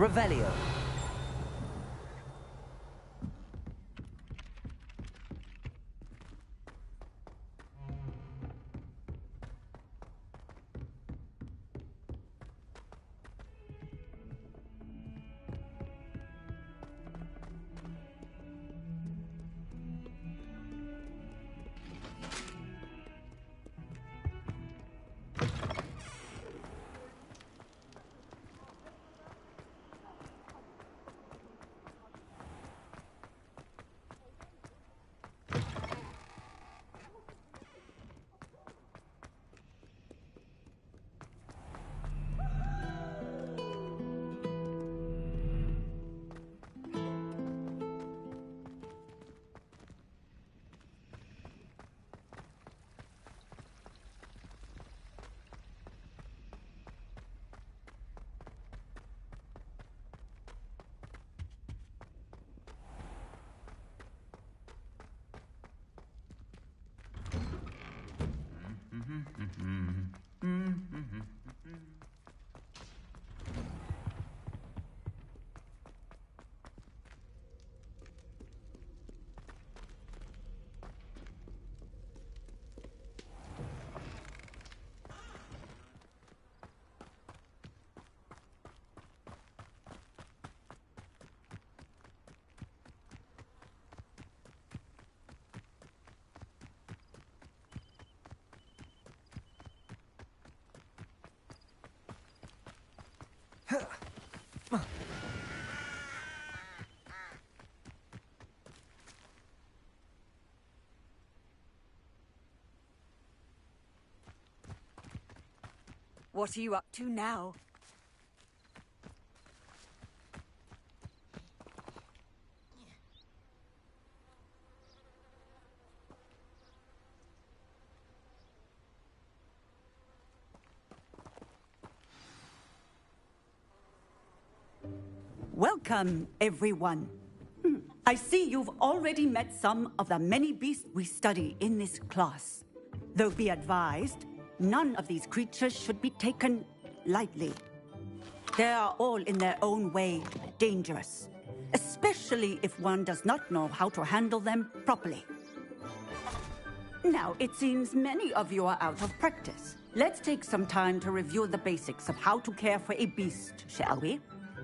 Revelio. What are you up to now? Welcome, everyone. I see you've already met some of the many beasts we study in this class. Though be advised, none of these creatures should be taken lightly. They are all in their own way dangerous, especially if one does not know how to handle them properly. Now, it seems many of you are out of practice. Let's take some time to review the basics of how to care for a beast, shall we?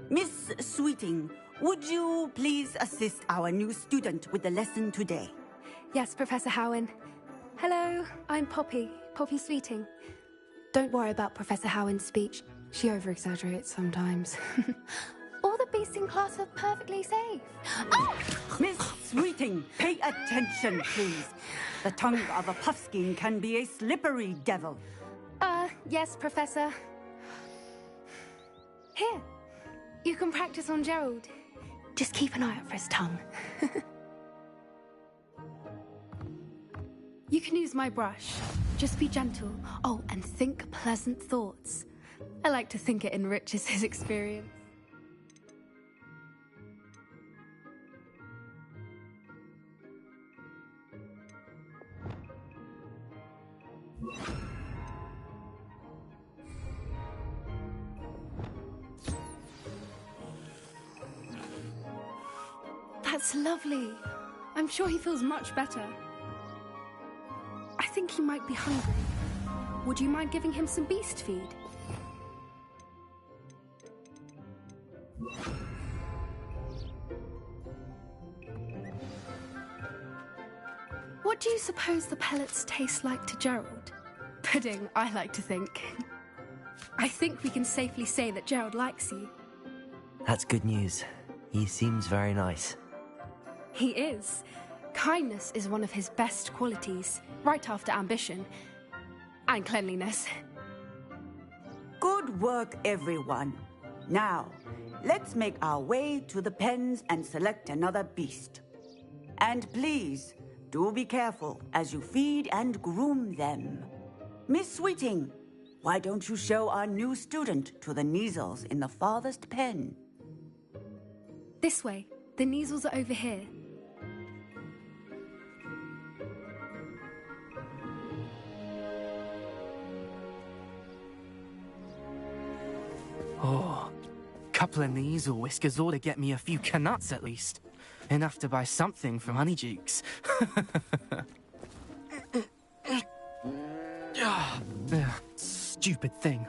Miss Sweeting, would you please assist our new student with the lesson today? Yes, Professor Howen. Hello, I'm Poppy Sweeting. Don't worry about Professor Howen's speech. She over-exaggerates sometimes. All the beasts in class are perfectly safe. Oh! Miss Sweeting, pay attention, please. The tongue of a puffskein can be a slippery devil. Yes, Professor. Here, you can practice on Gerald. Just keep an eye out for his tongue. You can use my brush. Just be gentle. Oh, and think pleasant thoughts. I like to think it enriches his experience. That's lovely. I'm sure he feels much better. I think he might be hungry. Would you mind giving him some beast feed? What do you suppose the pellets taste like to Gerald? Pudding, I like to think. I think we can safely say that Gerald likes you. That's good news. He seems very nice. He is. Kindness is one of his best qualities, right after ambition and cleanliness. Good work, everyone. Now, let's make our way to the pens and select another beast. And please, do be careful as you feed and groom them. Miss Sweeting, why don't you show our new student to the Kneazles in the farthest pen? This way. The Kneazles are over here. Oh, Couple of Neasel whiskers ought to get me a few canuts at least. Enough to buy something from Honeydukes. Stupid thing.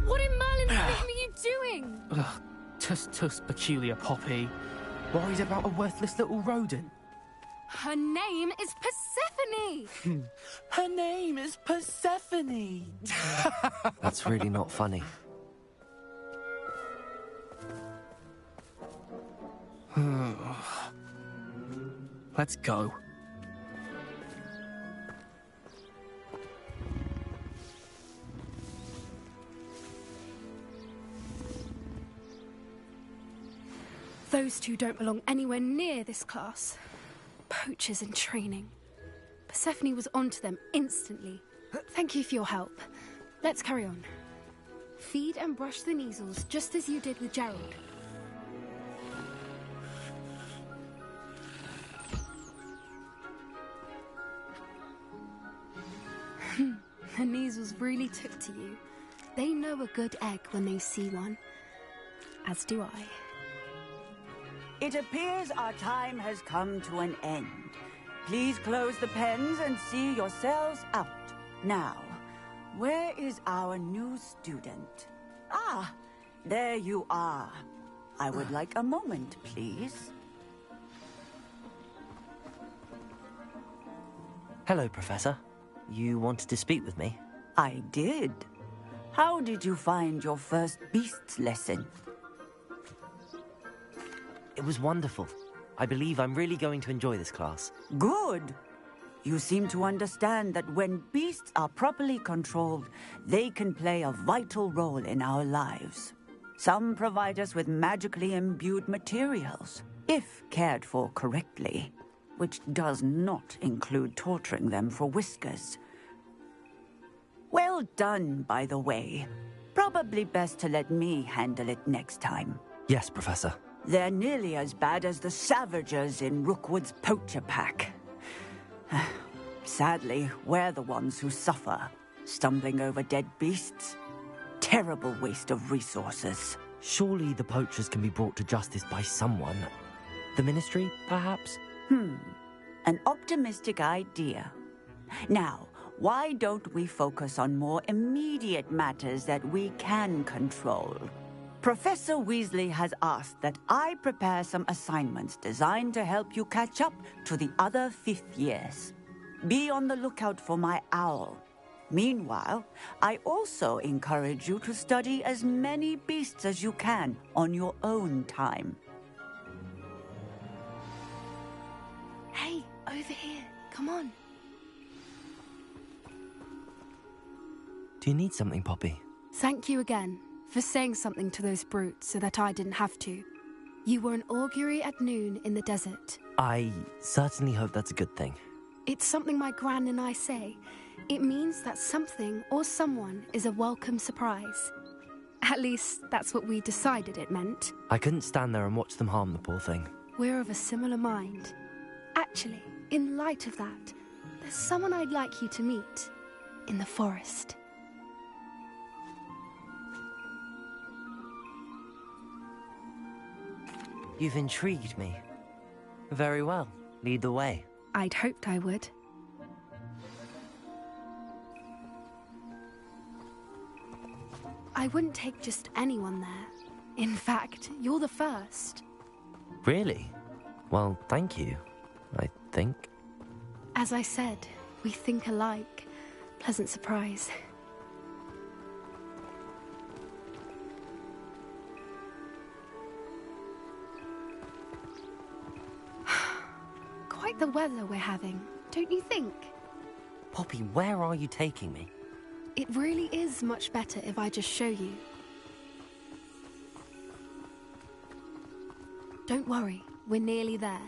What in Merlin's name are you doing? Tuss peculiar Poppy. Worried about a worthless little rodent. Her name is Persephone! Her name is Persephone! That's really not funny. Let's go. Those two don't belong anywhere near this class. Poachers in training. Persephone was onto them instantly. Thank you for your help. Let's carry on. Feed and brush the Neasels just as you did with Gerald. The Neasels really took to you. They know a good egg when they see one. As do I. It appears our time has come to an end. Please close the pens and see yourselves out. Now, where is our new student? Ah, there you are. I would like a moment, please. Hello, Professor. You wanted to speak with me? I did. How did you find your first beasts lesson? It was wonderful. I believe I'm really going to enjoy this class. Good. You seem to understand that when beasts are properly controlled, they can play a vital role in our lives. Some provide us with magically imbued materials, if cared for correctly, which does not include torturing them for whiskers. Well done, by the way. Probably best to let me handle it next time. Yes, Professor. They're nearly as bad as the Savagers in Rookwood's poacher pack. Sadly, we're the ones who suffer, stumbling over dead beasts. Terrible waste of resources. Surely the poachers can be brought to justice by someone. The Ministry, perhaps? An optimistic idea. Now, why don't we focus on more immediate matters that we can control? Professor Weasley has asked that I prepare some assignments designed to help you catch up to the other fifth years. Be on the lookout for my owl. Meanwhile, I also encourage you to study as many beasts as you can on your own time. Hey, over here. Come on. Do you need something, Poppy? Thank you again for saying something to those brutes so that I didn't have to. You were an augury at noon in the desert. I certainly hope that's a good thing. It's something my gran and I say. It means that something or someone is a welcome surprise. At least, that's what we decided it meant. I couldn't stand there and watch them harm the poor thing. We're of a similar mind. Actually, in light of that, there's someone I'd like you to meet in the forest. You've intrigued me. Very well. Lead the way. I'd hoped I would. I wouldn't take just anyone there. In fact, you're the first. Really? Well, thank you, I think. As I said, we think alike. Pleasant surprise. Quite the weather we're having, don't you think? Poppy, where are you taking me? It really is much better if I just show you. Don't worry, we're nearly there.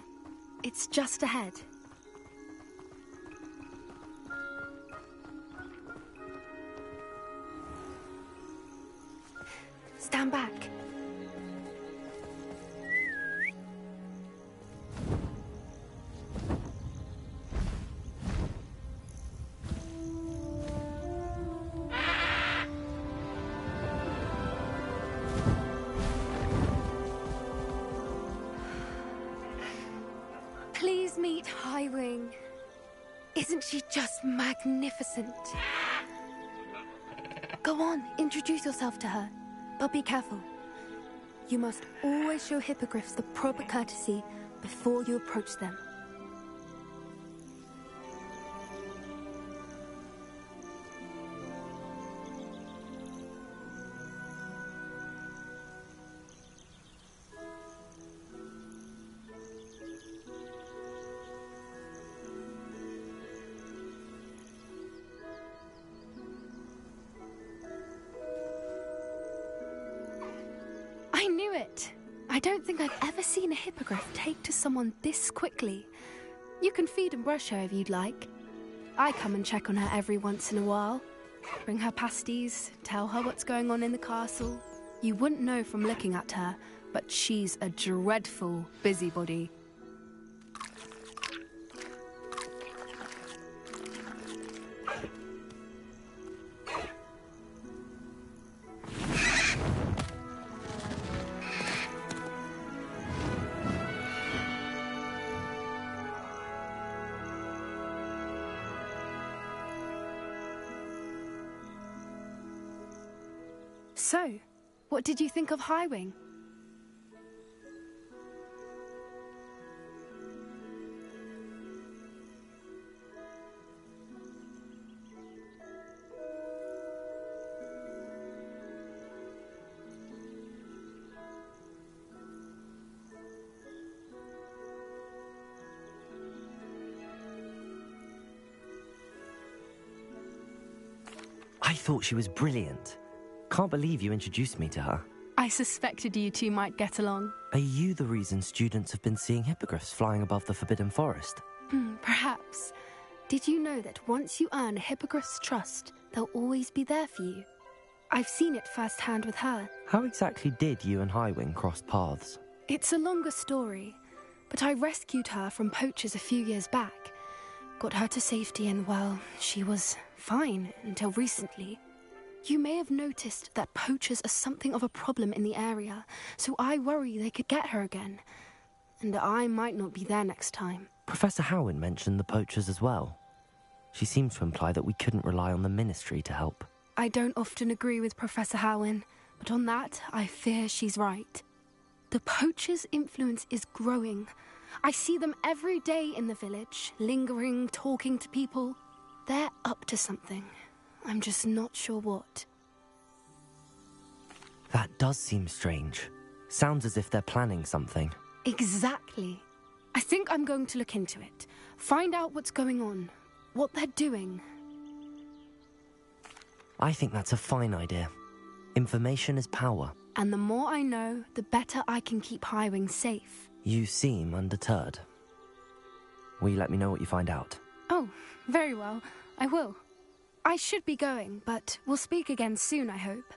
It's just ahead. Stand back. Please meet Highwing. Isn't she just magnificent? Go on, introduce yourself to her. But be careful. You must always show hippogriffs the proper courtesy before you approach them. I knew it! I don't think I've ever seen a hippogriff take to someone this quickly. You can feed and brush her if you'd like. I come and check on her every once in a while. Bring her pasties, tell her what's going on in the castle. You wouldn't know from looking at her, but she's a dreadful busybody. So, what did you think of Highwing? I thought she was brilliant. Can't believe you introduced me to her. I suspected you two might get along. Are you the reason students have been seeing hippogriffs flying above the Forbidden Forest? Perhaps. Did you know that once you earn a hippogriff's trust, they'll always be there for you? I've seen it firsthand with her. How exactly did you and Highwing cross paths? It's a longer story, but I rescued her from poachers a few years back. Got her to safety and, well, she was fine until recently. You may have noticed that poachers are something of a problem in the area, so I worry they could get her again. And I might not be there next time. Professor Howin mentioned the poachers as well. She seems to imply that we couldn't rely on the Ministry to help. I don't often agree with Professor Howin, but on that, I fear she's right. The poachers' influence is growing. I see them every day in the village, lingering, talking to people. They're up to something. I'm just not sure what. That does seem strange. Sounds as if they're planning something. Exactly. I think I'm going to look into it. Find out what's going on. What they're doing. I think that's a fine idea. Information is power. And the more I know, the better I can keep Highwing safe. You seem undeterred. Will you let me know what you find out? Oh, very well. I will. I should be going, but we'll speak again soon, I hope.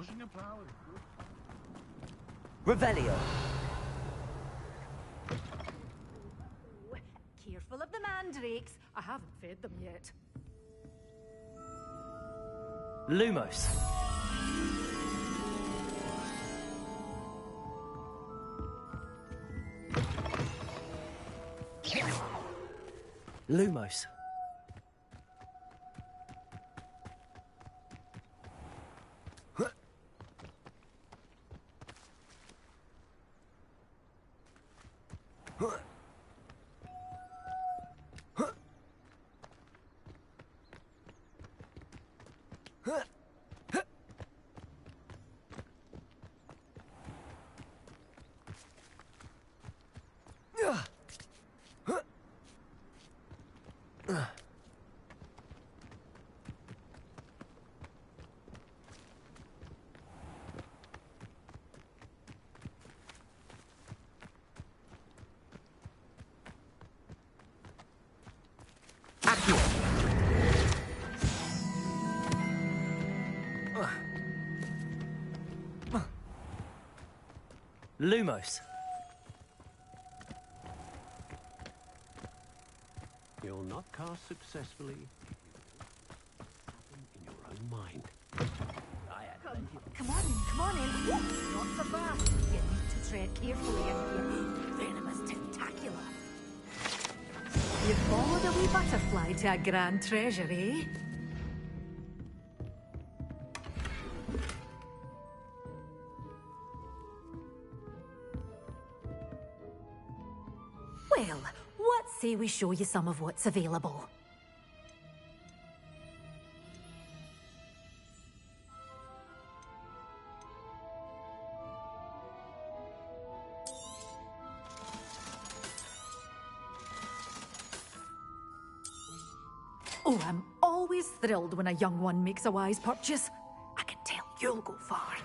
Pushing a plow. Revelio. Careful of the mandrakes. I haven't fed them yet. Lumos. Lumos. Lumos. You'll not cast successfully. In your own mind. Come on in. Not so fast. You need to tread carefully in here. Venomous tentacular. You followed a wee butterfly to a grand treasure, eh? Well, what say we show you some of what's available? Oh, I'm always thrilled when a young one makes a wise purchase. I can tell you'll go far.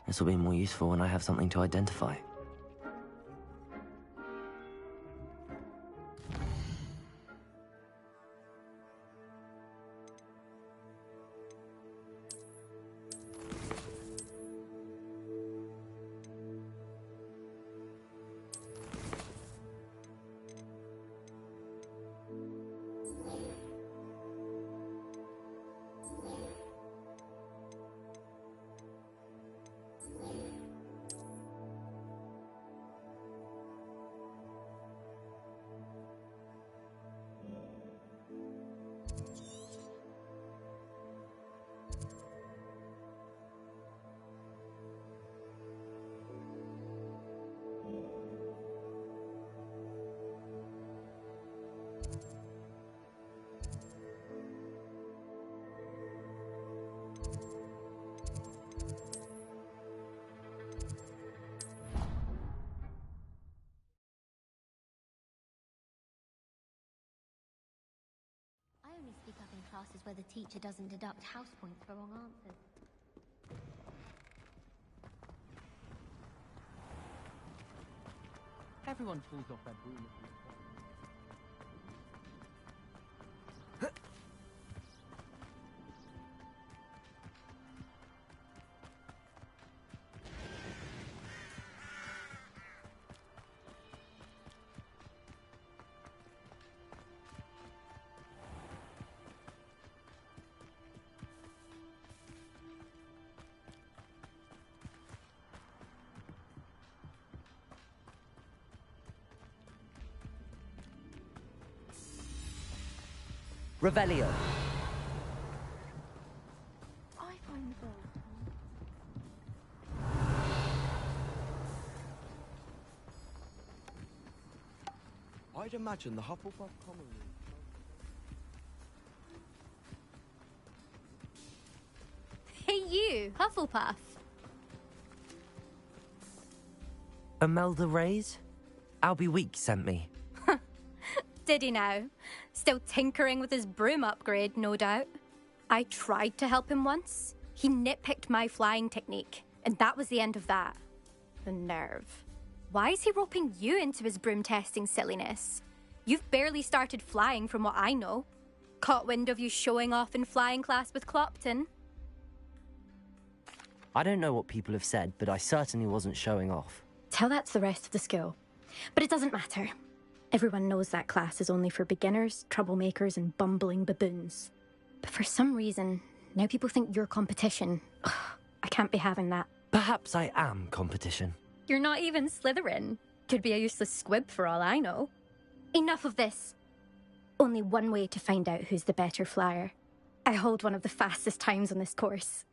This will be more useful when I have something to identify. speak up in classes where the teacher doesn't deduct house points for wrong answers. Everyone falls off their broom at least once. Revelio. I find the gold. I'd imagine the Hufflepuff Common Room. Hey you, Hufflepuff. Imelda Reyes? Albie Week sent me. Did he now? Still tinkering with his broom upgrade, no doubt. I tried to help him once. He nitpicked my flying technique, and that was the end of that. The nerve. Why is he roping you into his broom testing silliness? You've barely started flying from what I know. Caught wind of you showing off in flying class with Clopton. I don't know what people have said, but I certainly wasn't showing off. Tell that to the rest of the school. But it doesn't matter. Everyone knows that class is only for beginners, troublemakers, and bumbling baboons. But for some reason, now people think you're competition. Ugh, I can't be having that. Perhaps I am competition. You're not even Slytherin. Could be a useless squib for all I know. Enough of this. Only one way to find out who's the better flyer. I hold one of the fastest times on this course.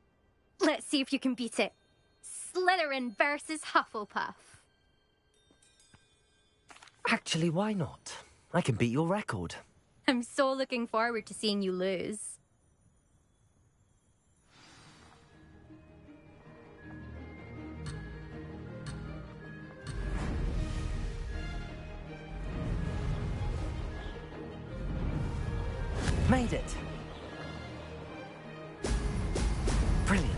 Let's see if you can beat it. Slytherin versus Hufflepuff. Actually, why not? I can beat your record. I'm so looking forward to seeing you lose. Made it! Brilliant.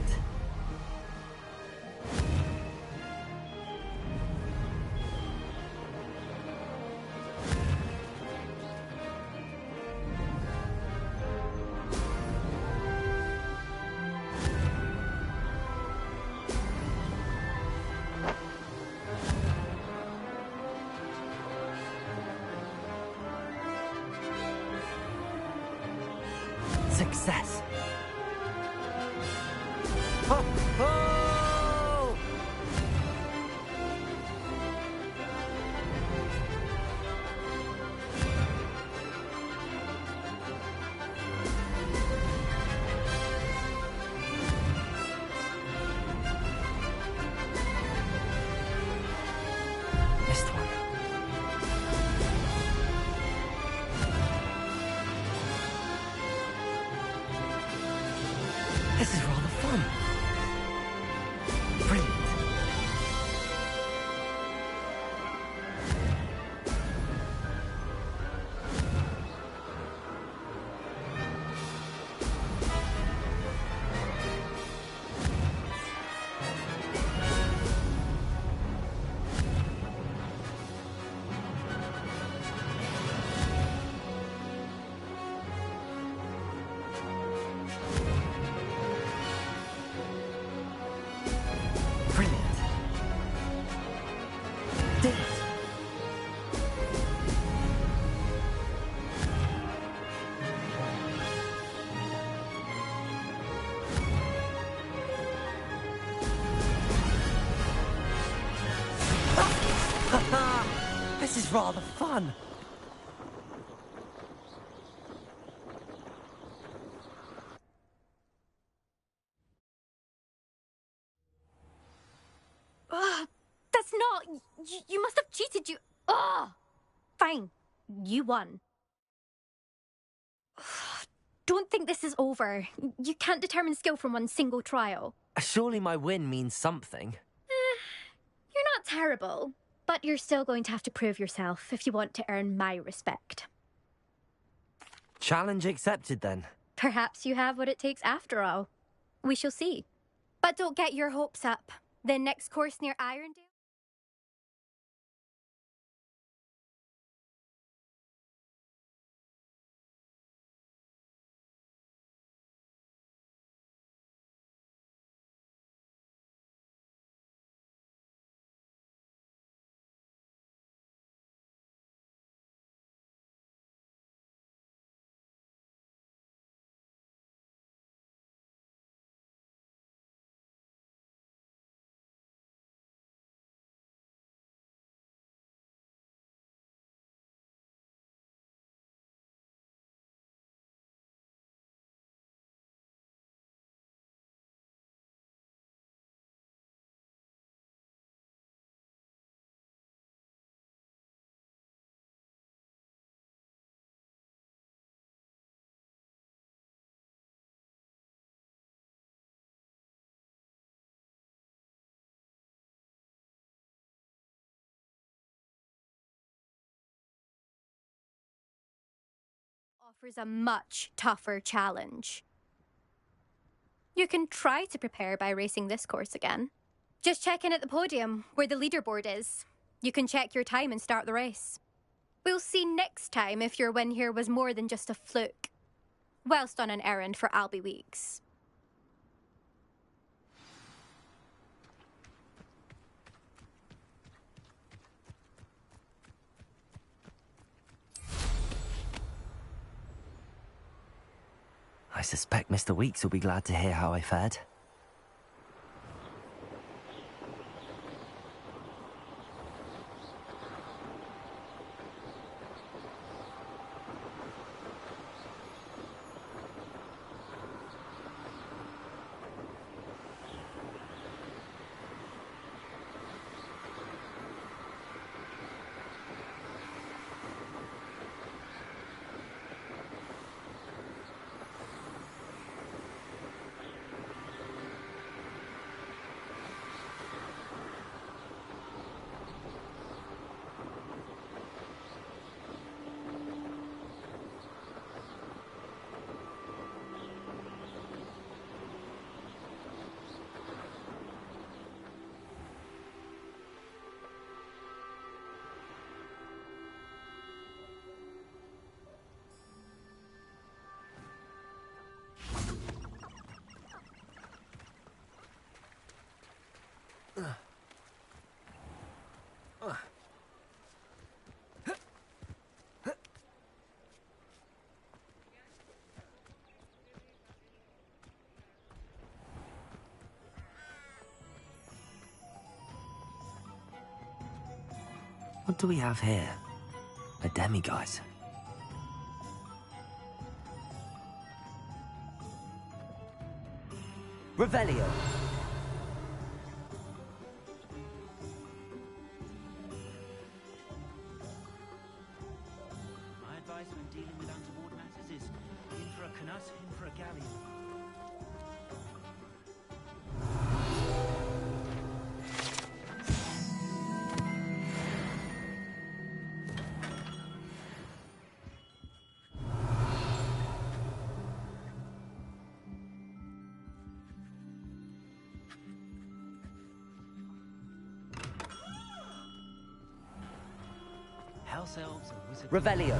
Success. Oh, oh! Missed one. This is rather fun. Brilliant. Brilliant. Did it. This is rather fun. Ugh, that's not... You must have cheated, you... Ugh! Fine. You won. Ugh, don't think this is over. You can't determine skill from one single trial. Surely my win means something. You're not terrible, but you're still going to have to prove yourself if you want to earn my respect. Challenge accepted, then. Perhaps you have what it takes after all. We shall see. But don't get your hopes up. The next course near Irondale... offers a much tougher challenge. You can try to prepare by racing this course again. Just check in at the podium, where the leaderboard is. You can check your time and start the race. We'll see next time if your win here was more than just a fluke, whilst on an errand for Albie Weeks. I suspect Mr. Weeks will be glad to hear how I fared. What do we have here? A demiguise. Revelio. My advice when dealing with untoward matters is in for a canut, in for a galleon. House elves and wizards. Revelio.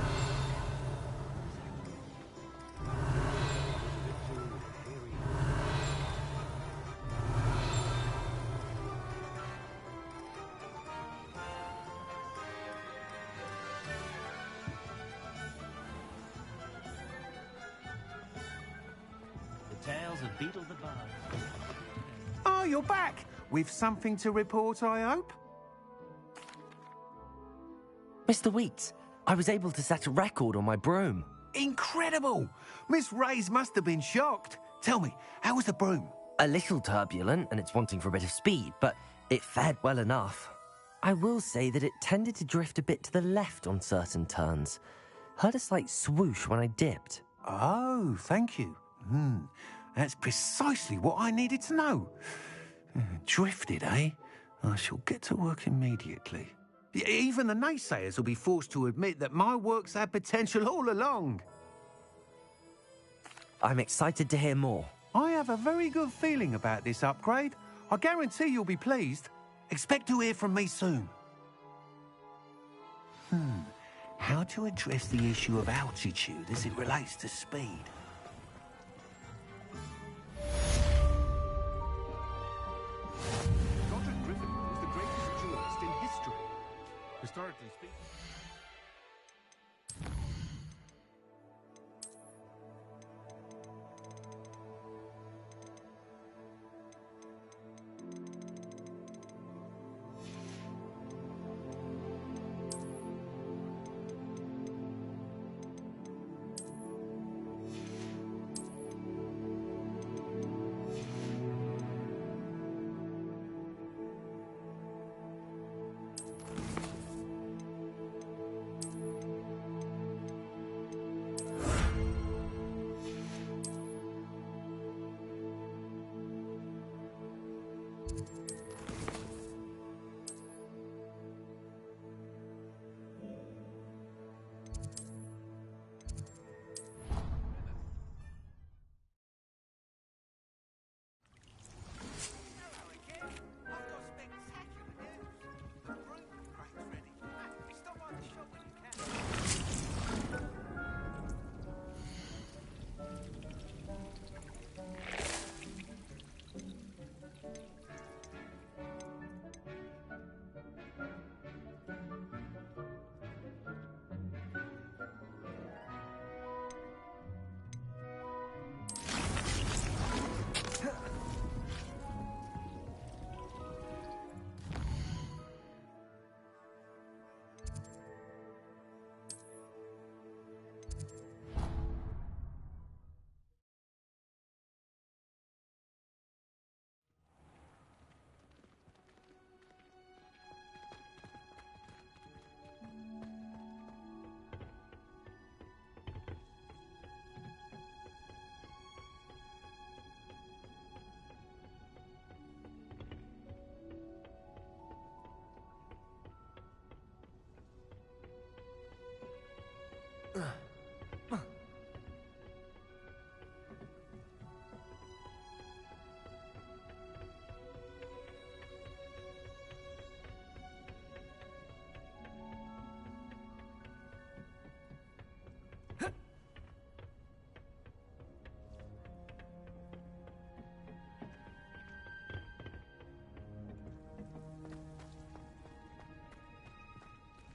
The tales of Beetle the Bard. Oh, you're back! With something to report, I hope? Mr. Weeks, I was able to set a record on my broom. Incredible! Miss Reyes must have been shocked. Tell me, how was the broom? A little turbulent, and it's wanting for a bit of speed, but it fared well enough. I will say that it tended to drift a bit to the left on certain turns. Heard a slight swoosh when I dipped. Oh, thank you. That's precisely what I needed to know. Drifted, eh? I shall get to work immediately. Even the naysayers will be forced to admit that my work's had potential all along. I'm excited to hear more. I have a very good feeling about this upgrade. I guarantee you'll be pleased. Expect to hear from me soon. How to address the issue of altitude as it relates to speed? Dr. Griffin is the greatest duelist in history. Historically speaking.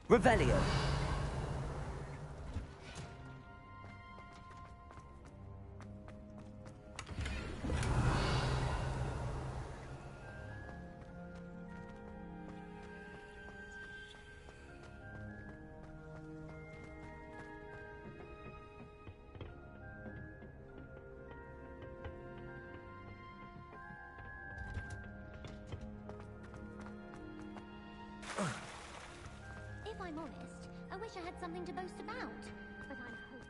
Revelio. If I'm honest, I wish I had something to boast about. But I'm hoping.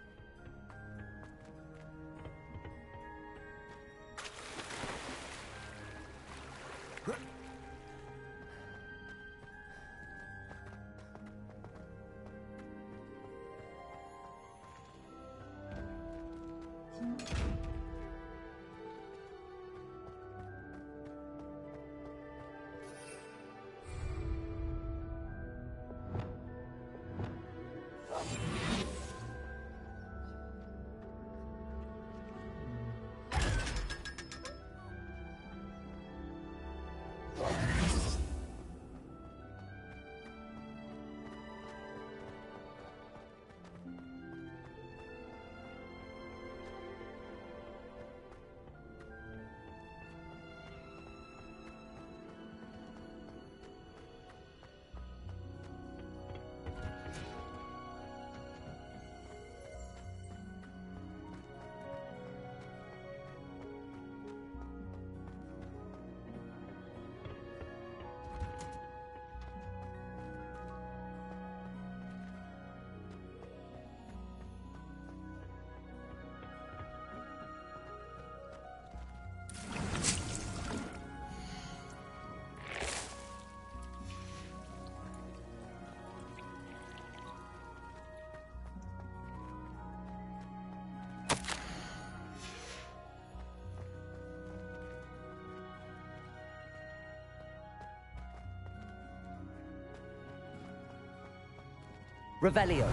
Revelio.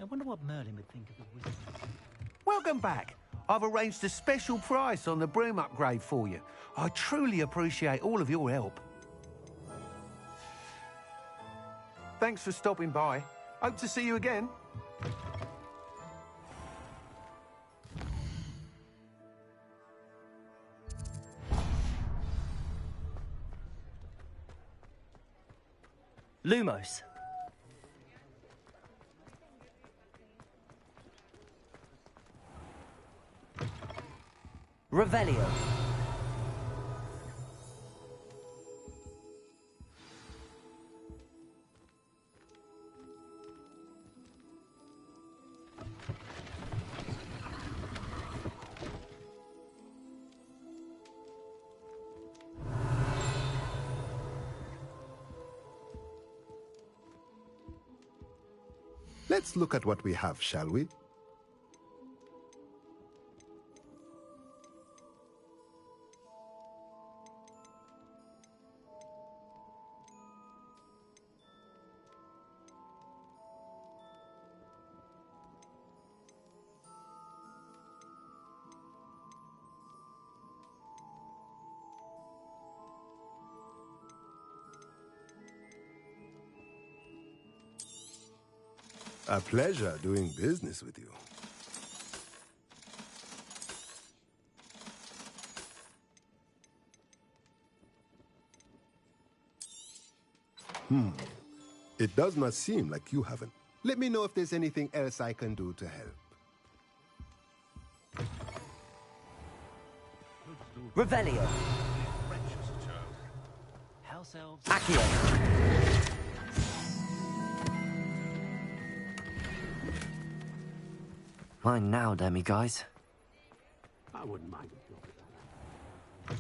I wonder what Merlin would think of the wizard. Welcome back. I've arranged a special price on the broom upgrade for you. I truly appreciate all of your help. Thanks for stopping by. Hope to see you again. Lumos. Revelio. Let's look at what we have, shall we? A pleasure doing business with you. It does not seem like you haven't. Let me know if there's anything else I can do to help. Revelio. House elves. Accio. Mine now, guys. I wouldn't mind if you did that.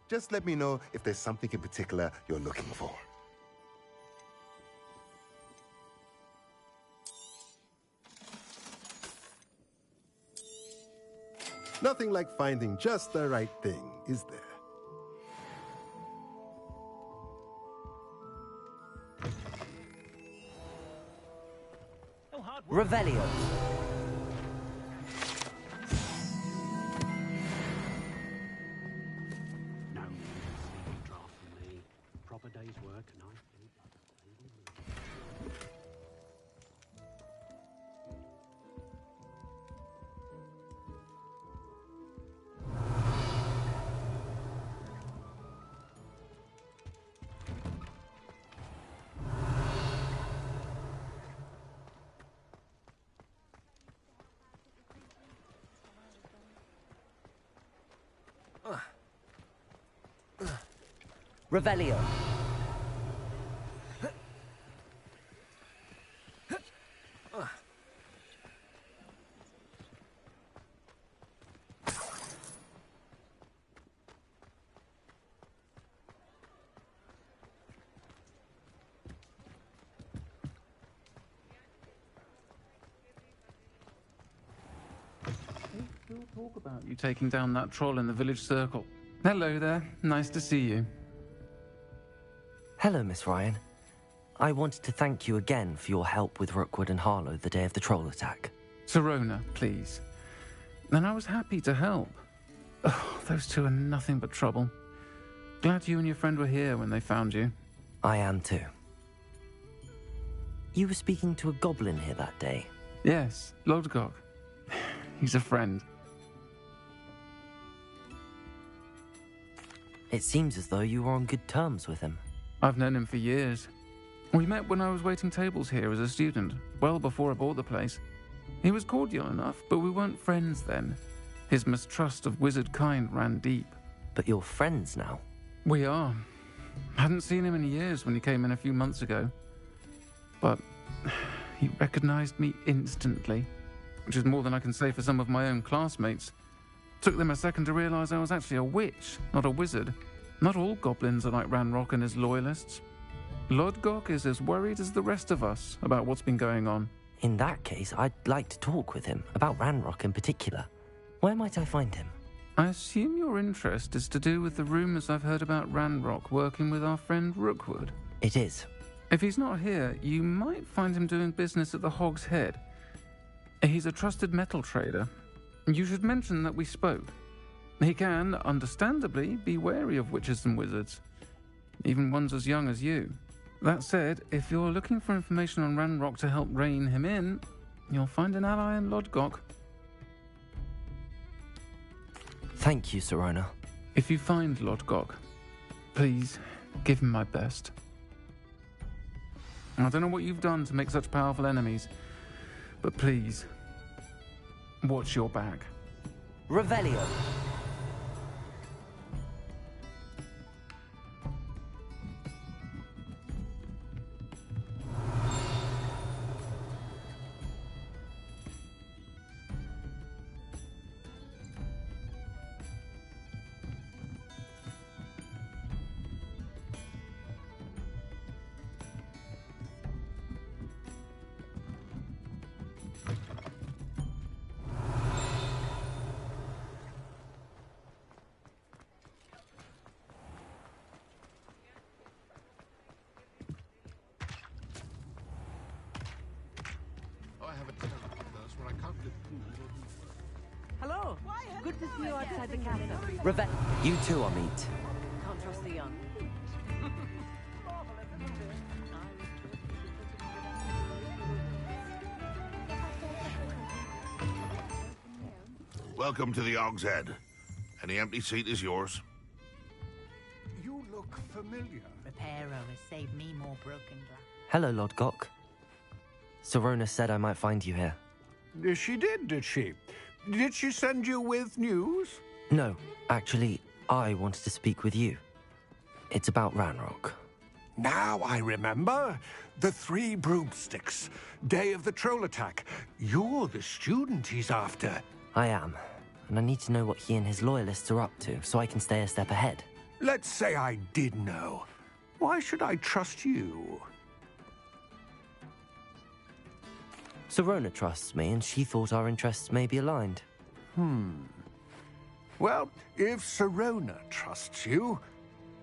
Just let me know if there's something in particular you're looking for. Nothing like finding just the right thing, is there? Revelio. No sleepy draft from me. Proper day's work, and I think Revelio. Still talk about you taking down that troll in the village circle. Hello there. Nice to see you. Hello, Miss Ryan. I wanted to thank you again for your help with Rookwood and Harlow the day of the troll attack. Sirona, please. And I was happy to help. Oh, those two are nothing but trouble. Glad you and your friend were here when they found you. I am too. You were speaking to a goblin here that day. Yes, Lodgok. He's a friend. It seems as though you were on good terms with him. I've known him for years. We met when I was waiting tables here as a student, well before I bought the place. He was cordial enough, but we weren't friends then. His mistrust of wizard kind ran deep. But you're friends now? We are. Hadn't seen him in years when he came in a few months ago. But he recognized me instantly, which is more than I can say for some of my own classmates. Took them a second to realize I was actually a witch, not a wizard. Not all goblins are like Ranrock and his loyalists. Lodgok is as worried as the rest of us about what's been going on. In that case, I'd like to talk with him, about Ranrock in particular. Where might I find him? I assume your interest is to do with the rumors I've heard about Ranrock working with our friend Rookwood. It is. If he's not here, you might find him doing business at the Hog's Head. He's a trusted metal trader. You should mention that we spoke. He can, understandably, be wary of witches and wizards, even ones as young as you. That said, if you're looking for information on Ranrock to help rein him in, you'll find an ally in Lodgok. Thank you, Sirona. If you find Lodgok, please give him my best. I don't know what you've done to make such powerful enemies, but please, watch your back. Revelio. Hello. Good to see you outside the castle. You too, I'll meet. Can't trust the young. Welcome to the Hog's Head. Any empty seat is yours. You look familiar. A repairer has saved me more broken glass. Hello, Lord Gok. Sorona said I might find you here. She did she? Did she send you with news? No, actually, I wanted to speak with you. It's about Ranrock. Now I remember. The 3 broomsticks. Day of the troll attack. You're the student he's after. I am, and I need to know what he and his loyalists are up to so I can stay a step ahead. Let's say I did know. Why should I trust you? Sorona trusts me, and she thought our interests may be aligned. Well, if Sorona trusts you,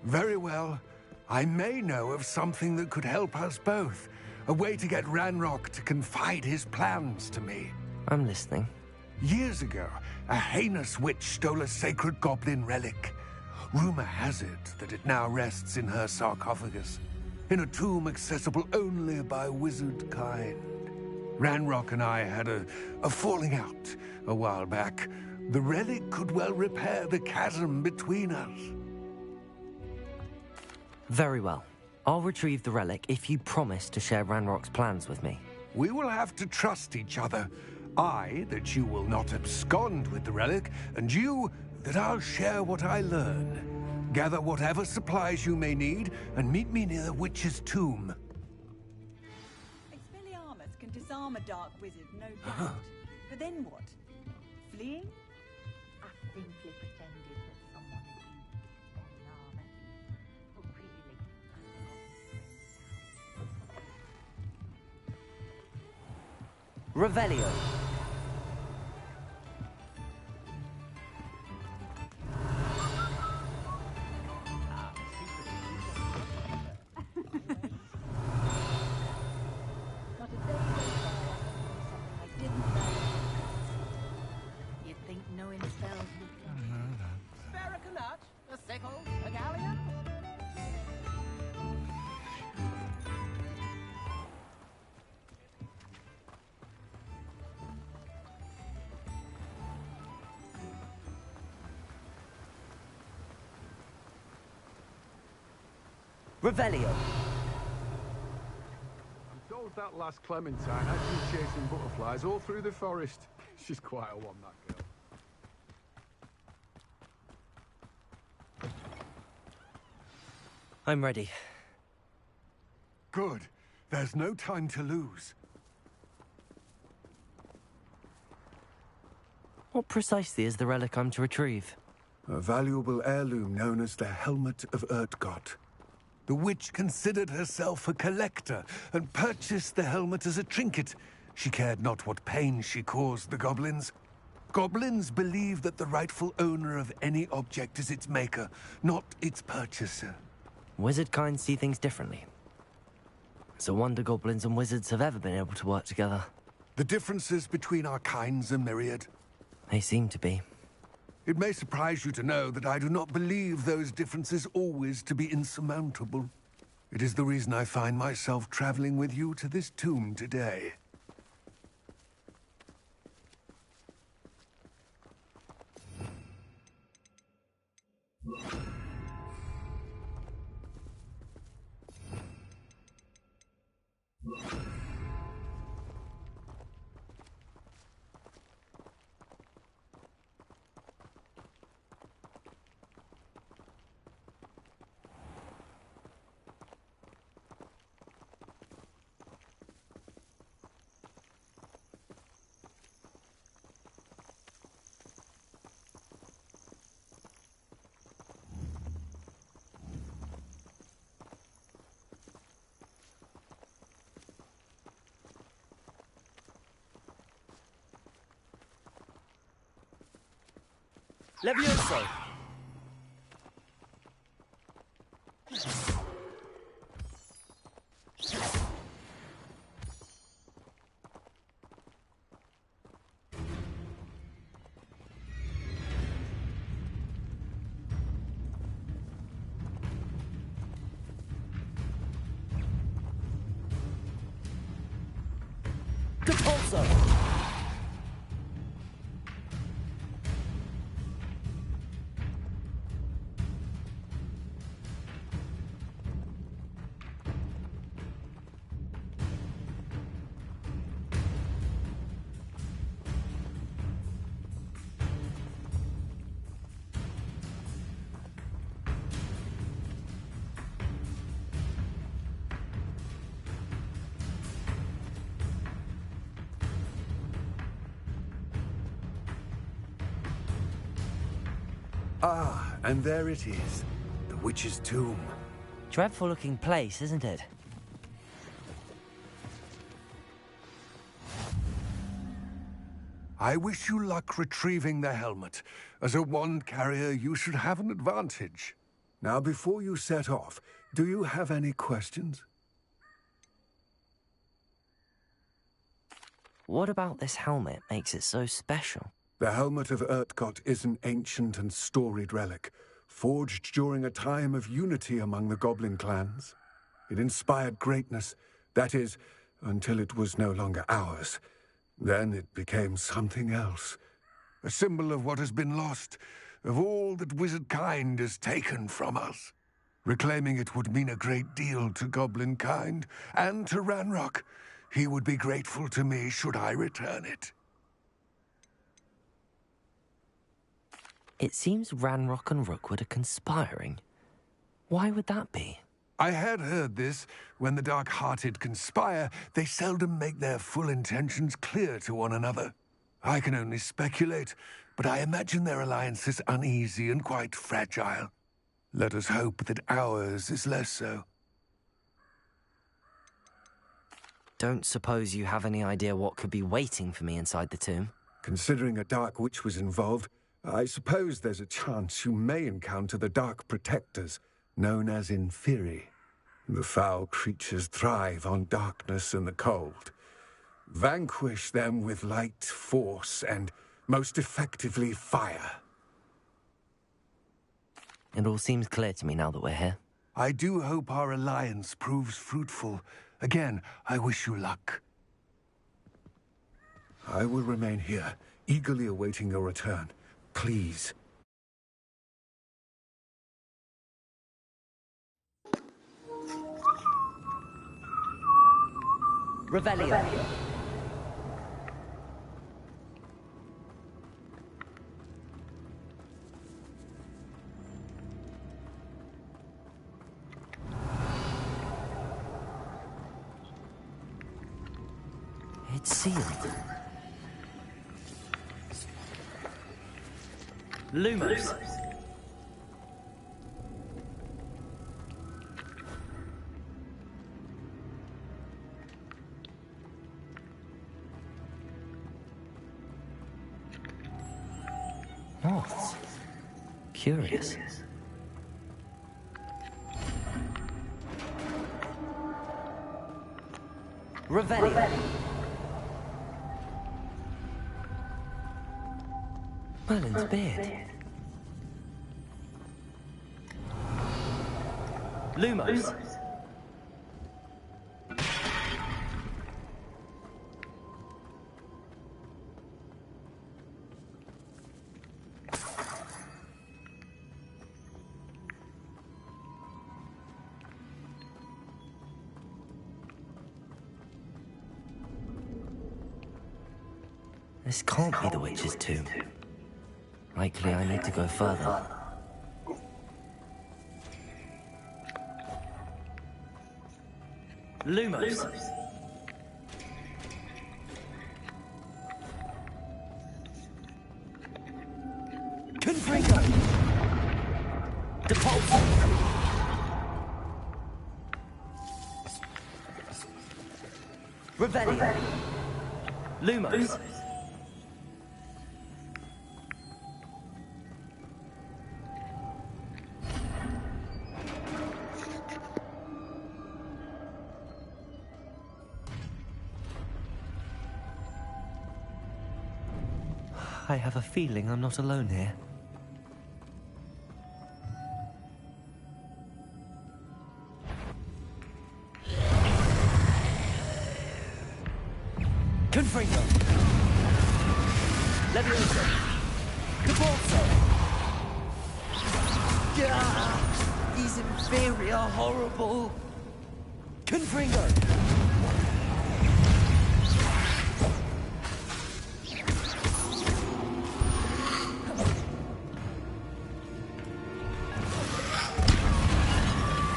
very well. I may know of something that could help us both. A way to get Ranrock to confide his plans to me. I'm listening. Years ago, a heinous witch stole a sacred goblin relic. Rumor has it that it now rests in her sarcophagus, in a tomb accessible only by wizard kind. Ranrock and I had a falling out a while back. The relic could well repair the chasm between us. Very well. I'll retrieve the relic if you promise to share Ranrock's plans with me. We will have to trust each other. I, that you will not abscond with the relic, and you, that I'll share what I learn. Gather whatever supplies you may need, and meet me near the witch's tomb. Expelliarmus can disarm a dark wizard, no doubt. But then what? Fleeing? I simply pretended that someone had used Expelliarmus. But really, Revelio. You'd think knowing spells would Spare a canut, a sickle, a galleon. Revelio. I'm told that last Clementine had been chasing butterflies all through the forest. She's quite a one, that girl. I'm ready. Good. There's no time to lose. What precisely is the relic I'm to retrieve? A valuable heirloom known as the Helmet of Urtgott. The witch considered herself a collector and purchased the helmet as a trinket. She cared not what pain she caused the goblins. Goblins believe that the rightful owner of any object is its maker, not its purchaser. Wizard kind see things differently. It's a wonder goblins and wizards have ever been able to work together. The differences between our kinds are myriad. They seem to be. It may surprise you to know that I do not believe those differences always to be insurmountable. It is the reason I find myself traveling with you to this tomb today. Levioso! Depulso! Ah, and there it is. The witch's tomb. Dreadful looking place, isn't it? I wish you luck retrieving the helmet. As a wand carrier, you should have an advantage. Now, before you set off, do you have any questions? What about this helmet makes it so special? The helmet of Urtkot is an ancient and storied relic, forged during a time of unity among the goblin clans. It inspired greatness, that is, until it was no longer ours. Then it became something else. A symbol of what has been lost, of all that wizard kind has taken from us. Reclaiming it would mean a great deal to goblin kind, and to Ranrock. He would be grateful to me should I return it. It seems Ranrock and Rookwood are conspiring. Why would that be? I had heard this. When the dark-hearted conspire, they seldom make their full intentions clear to one another. I can only speculate, but I imagine their alliance is uneasy and quite fragile. Let us hope that ours is less so. Don't suppose you have any idea what could be waiting for me inside the tomb? Considering a Dark Witch was involved, I suppose there's a chance you may encounter the Dark Protectors, known as Inferi. The foul creatures thrive on darkness and the cold. Vanquish them with light, force, and, most effectively, fire. It all seems clear to me now that we're here. I do hope our alliance proves fruitful. Again, I wish you luck. I will remain here, eagerly awaiting your return. Please. Revelio. It's sealed. Lumos. Moths. Curious. Revelio. Merlin's beard. Lumos. This can't be the witch's tomb. Likely I need to go further. Lumos. Confringo. Depulso. Revelio. Lumos. I have a feeling I'm not alone here. Confringo! Levioso! Depulso! These Inferi are horrible! Confringo!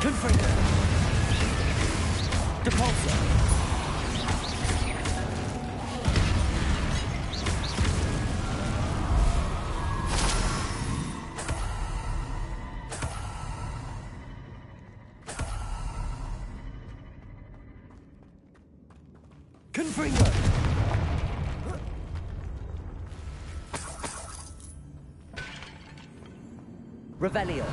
Confringo! Depulso! Confringo! Revelio.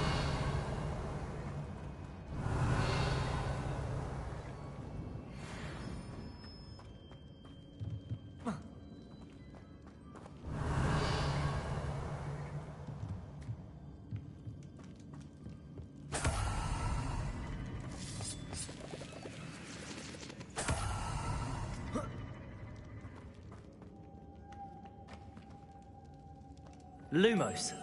Lumos.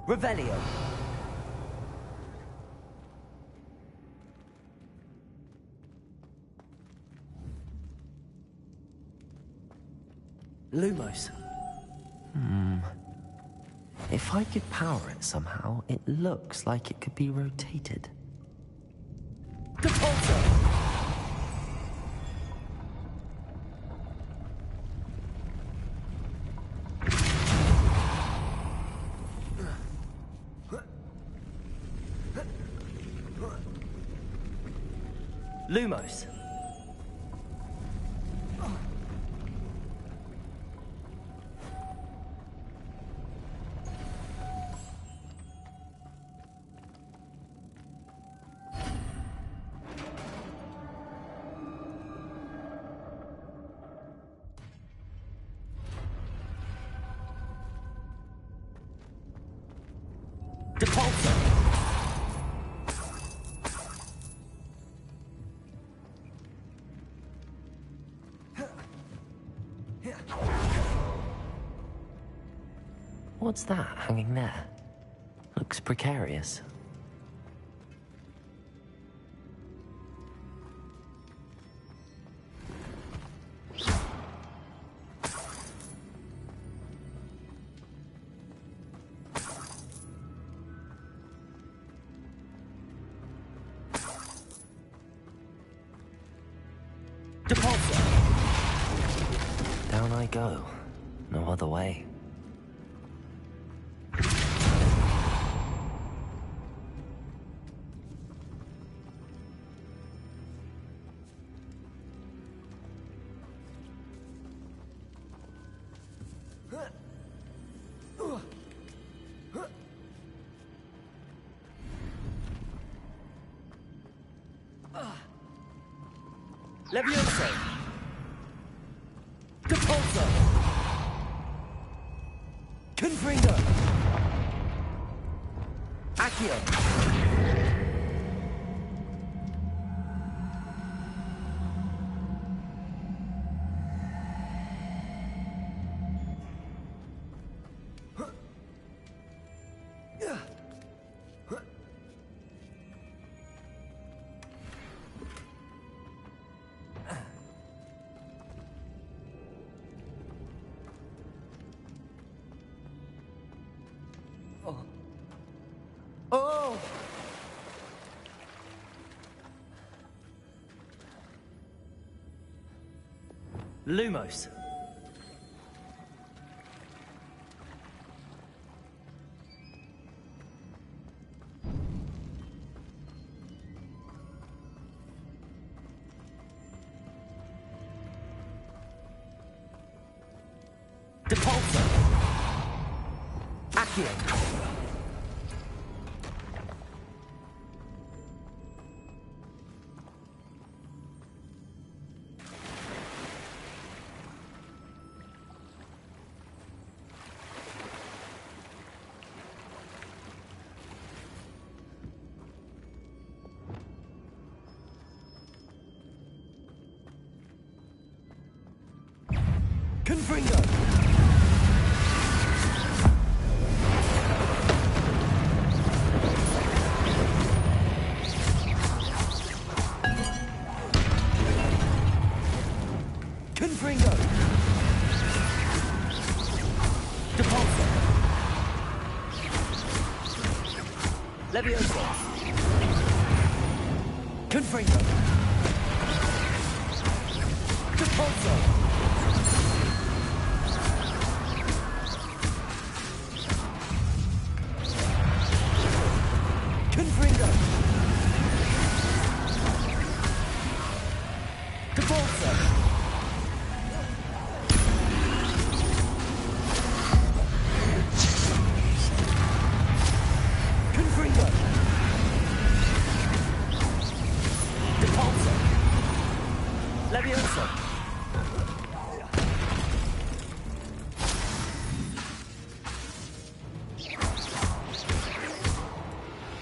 Revelio. Lumos. If I could power it somehow, it looks like it could be rotated. Depulso! Lumos. Depulso. What's that hanging there? Looks precarious. Depulso. Down I go. No other way. Levioso! Depulso! Confringo! Accio! Oh! Lumos. Depulso. Accio. Confringo! Confringo! Depulso! Levioso! Confringo!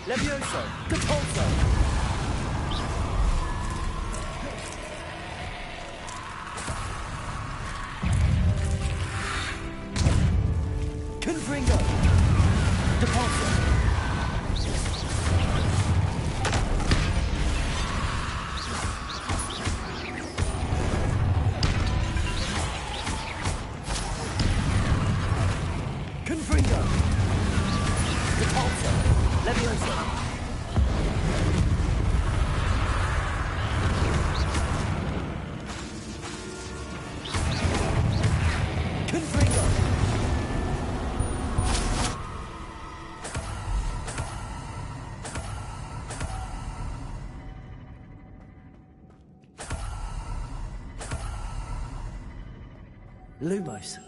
Levioso! Depulso! Confringo! Depulso! Confringo! Depulso! Levioso! Confringo! Lumos.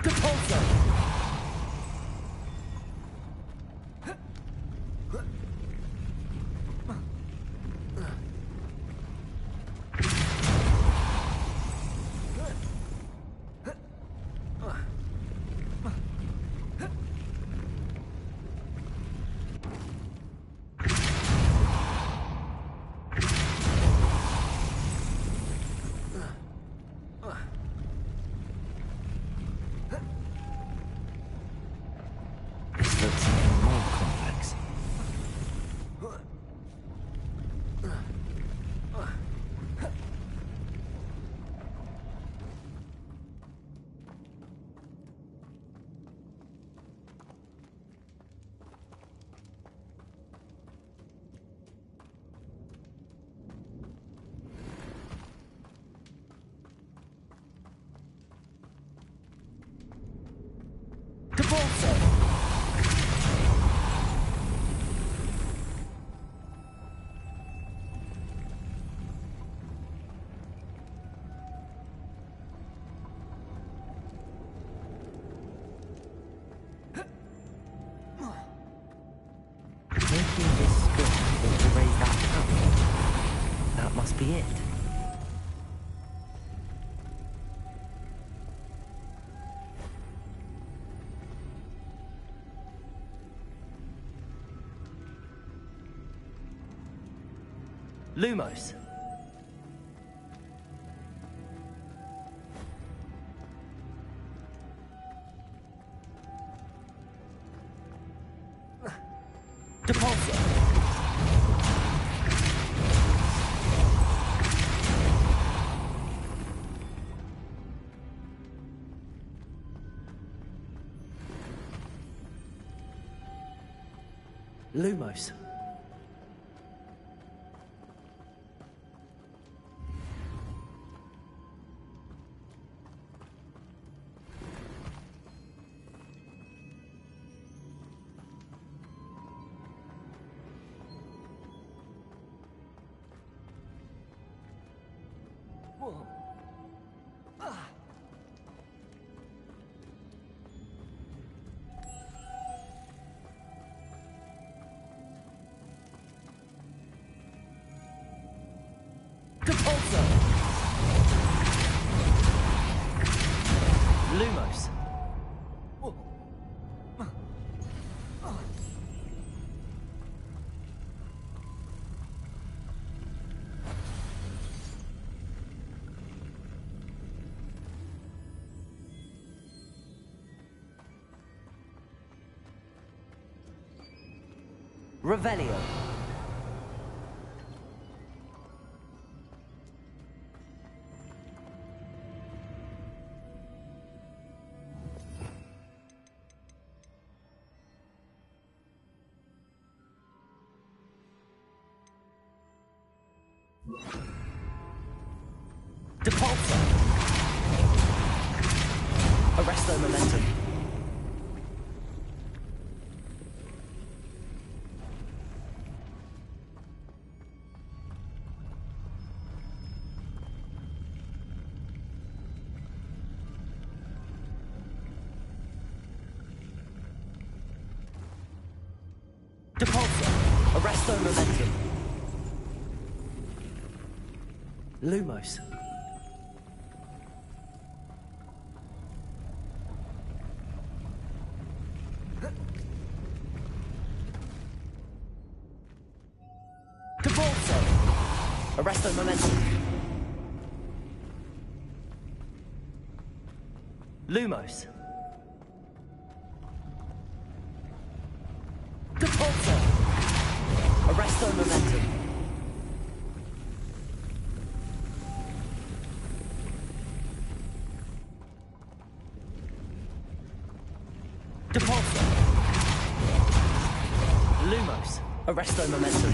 Depulso! This looks even more complex. Depulso! Making this script to raise that power. That must be it. Lumos. Depulso. Lumos. Whoa. Ah. Revelio. Depulso. Arresto momentum. Depulso. Arresto momentum. Lumos. Depulso. Arresto momentum. Lumos. Depulso. Arresto momentum. Depulso. Lumos. Arresto momentum.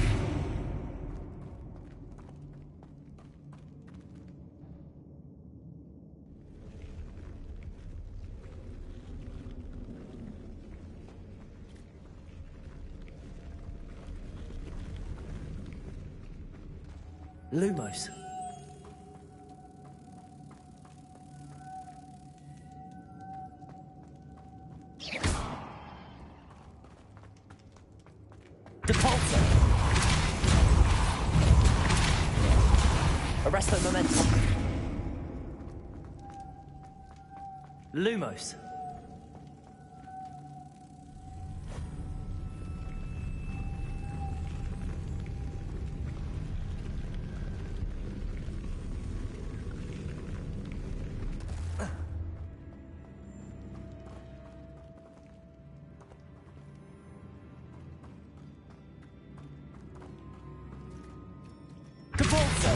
Lumos. Depulso. Arresto momentum. Lumos. Depulso.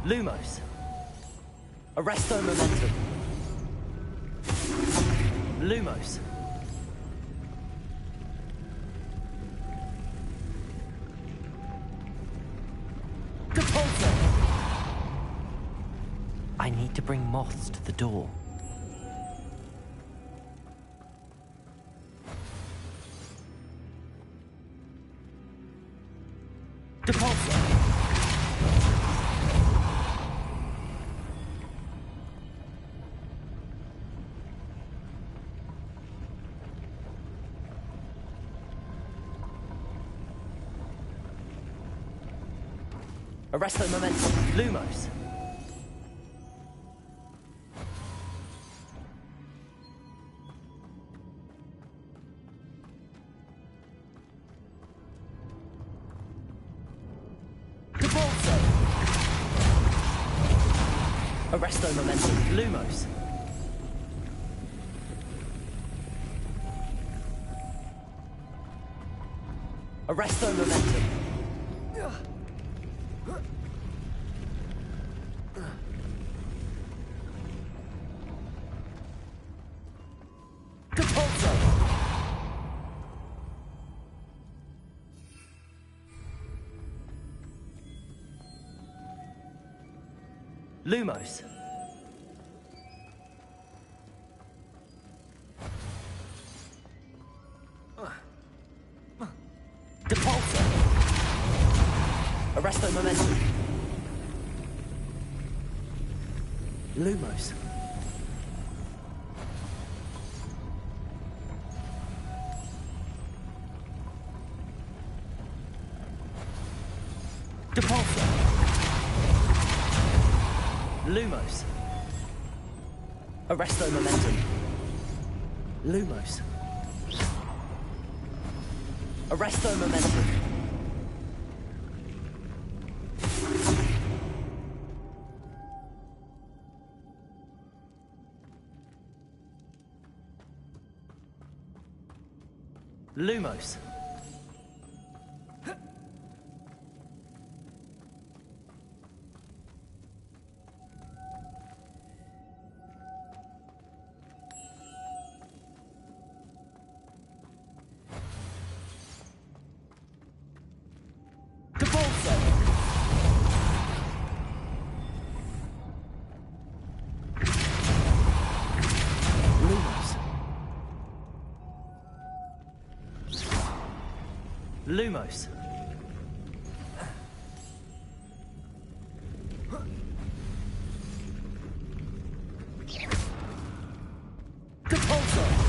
Lumos. Arresto momentum. Lumos. Depulso. I need to bring moths to the door. Depulso. Arresto momentum. Lumos. Depulso. Arresto momentum. Lumos. Arresto momentum. Depulso. Lumos. Depulso. Arresto momentum. Lumos. Depulso. Lumos. Arresto momentum. Lumos. Arresto momentum. Lumos. Lumos. Depulsor.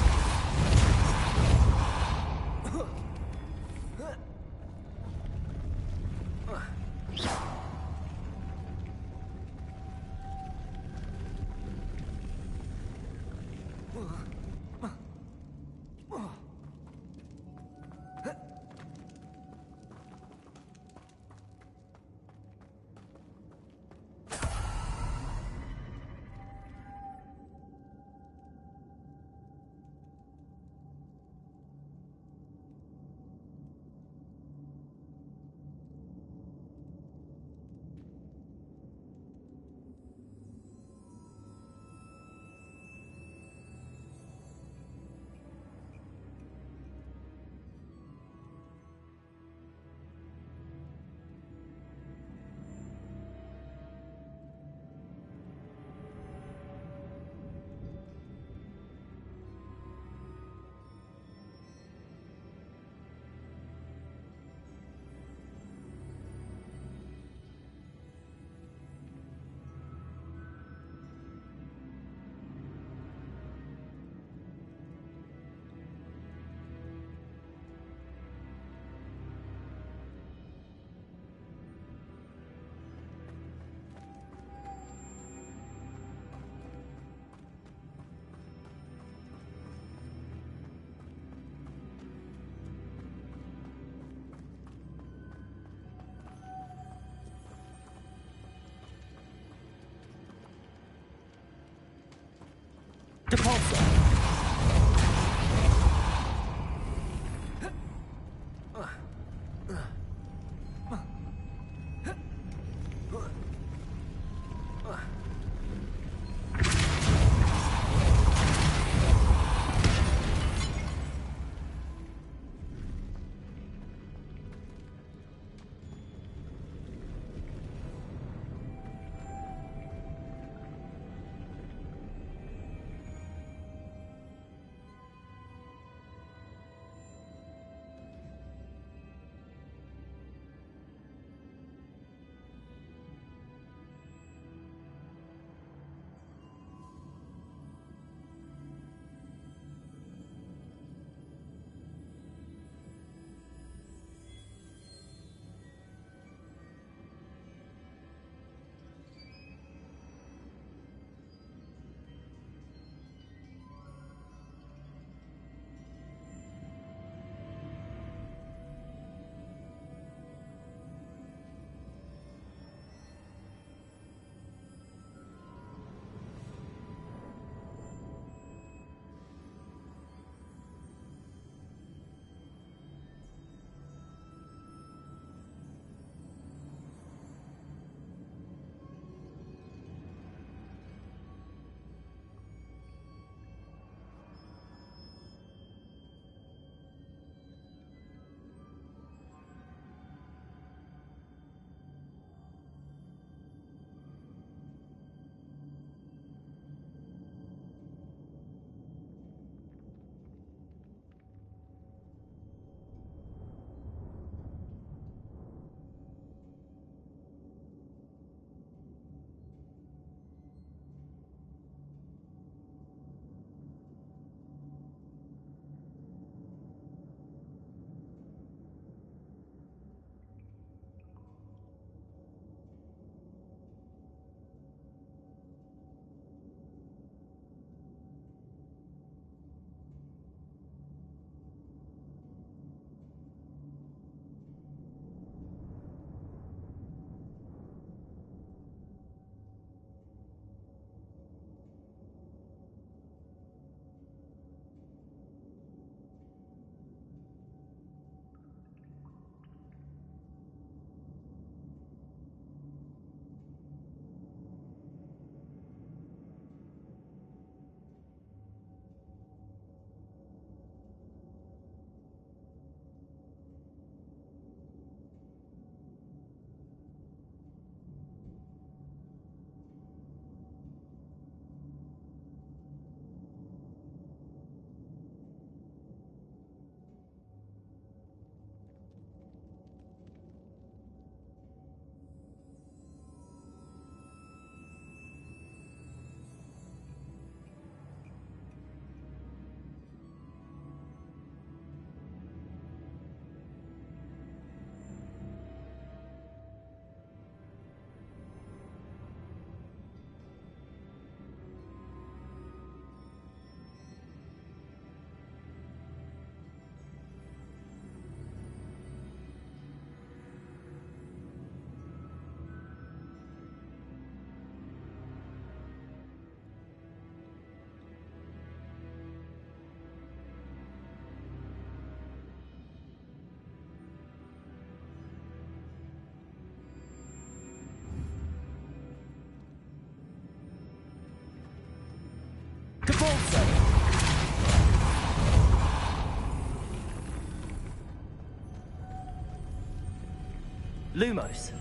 Lumos.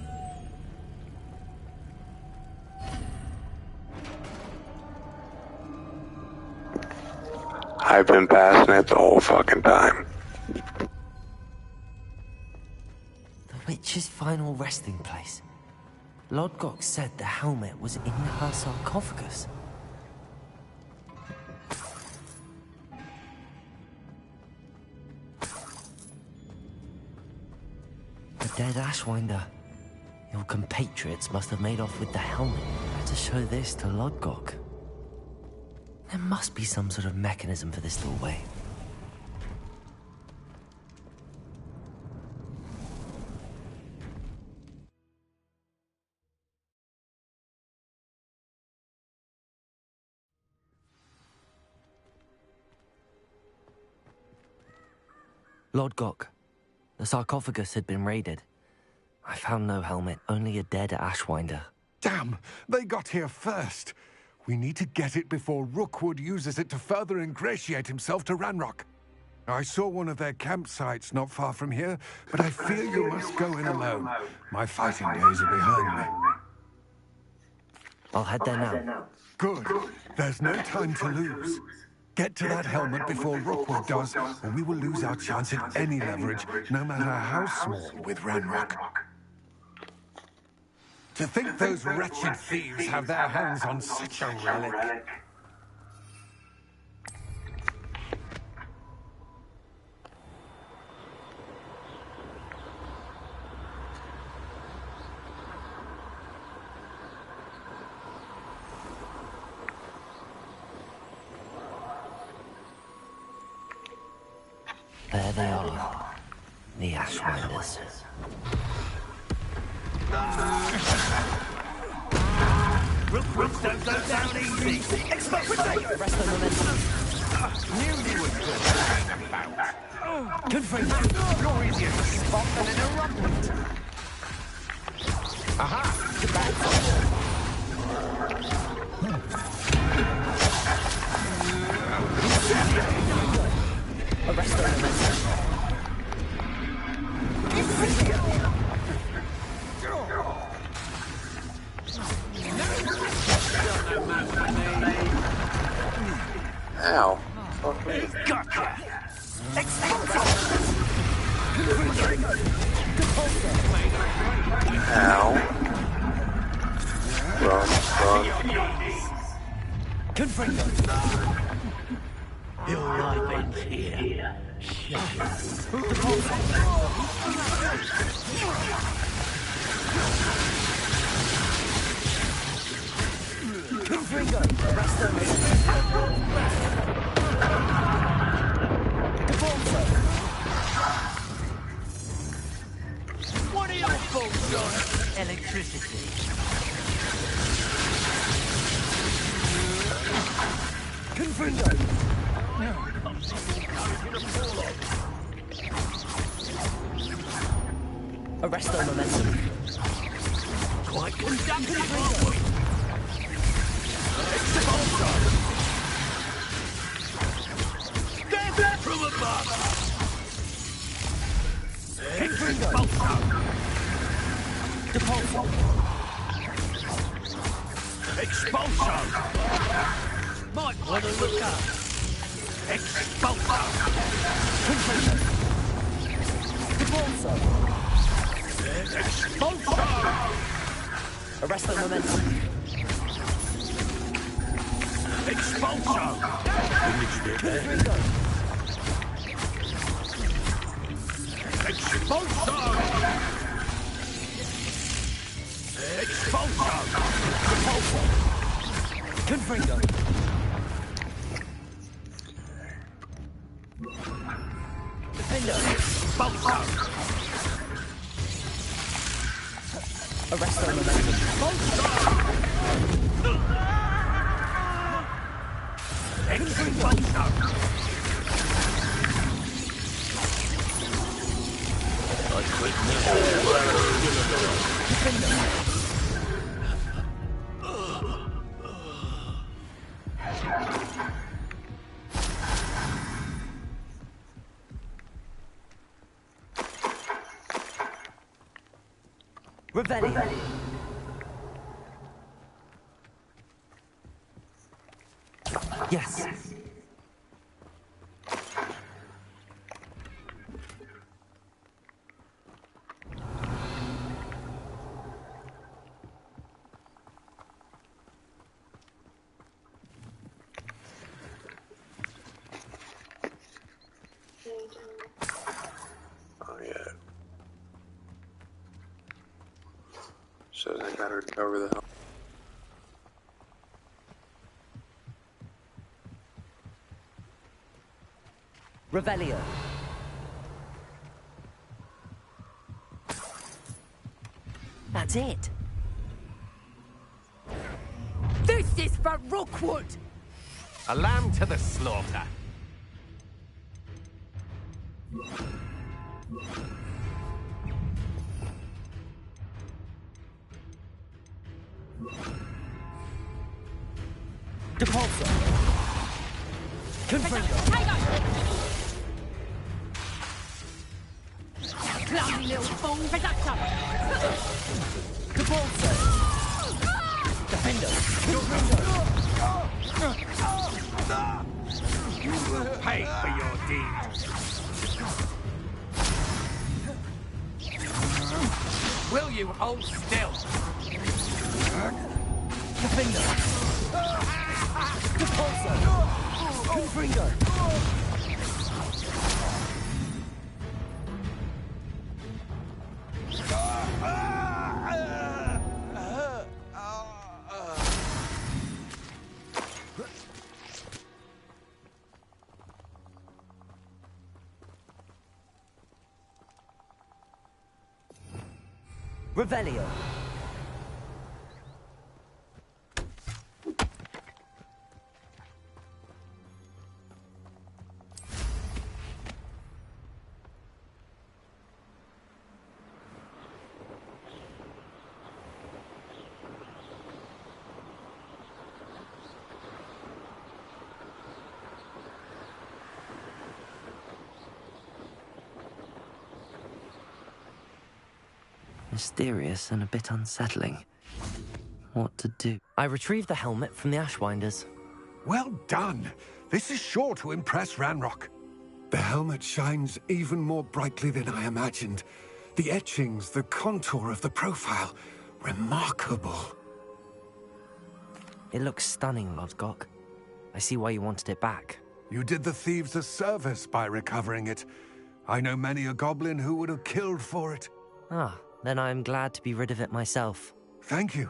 I've been passing it the whole fucking time. The witch's final resting place. Lodgok said the helmet was in her sarcophagus. The dead Ashwinder. Your compatriots must have made off with the helmet. Better show this to Lodgok. There must be some sort of mechanism for this doorway. Lodgok. The sarcophagus had been raided. I found no helmet, only a dead Ashwinder. Damn! They got here first! We need to get it before Rookwood uses it to further ingratiate himself to Ranrock. I saw one of their campsites not far from here, but I fear you must go in alone. My fighting days are behind me. I'll head there now. Good. There's no time to lose. Get to that helmet before Rookwood does, or we will lose our chance at any leverage, no matter how small, with Ranrock. To think those wretched thieves have their hands on such a relic. There they are, the Ashwinders. Rookwood don't go down easy. Explosive! Rest on momentum. Knew you would go about. Good for you. You're easier to spot than in a rocket. Aha! Arrest on momentum. Ow. Gotcha! Ow. Run. Confringo. Your life ends here. Confringo. Arrest on What are your faults on electricity? Confringo. Arrest on momentum. Quite conductive. Stand up from above. Expulso. Depulso. Expulso. Might want to look up. Expulso. Confringo. Depulso. Expulso. Arrest on momentum. Expulso. Confringo. Expulso. Expulso. Depulso. Confringo. Defender. Expulso. Arrest on momentum. Expulso. I quit now. Revelio. Yes. Oh yeah. So they got her over the hill. Revelio. That's it. This is for Rookwood! A lamb to the slaughter. Depulso. Confringo. Clumsy little fool, Reductor! Depulso. Defender. Pay for your deeds. Will you hold still? Defender. Depulso. Confringo. Revelio. Mysterious and a bit unsettling. What to do? I retrieved the helmet from the Ashwinders. Well done. This is sure to impress Ranrock. The helmet shines even more brightly than I imagined. The etchings, the contour of the profile. Remarkable. It looks stunning, Lodgok. I see why you wanted it back. You did the thieves a service by recovering it. I know many a goblin who would have killed for it. Ah, then I am glad to be rid of it myself. Thank you.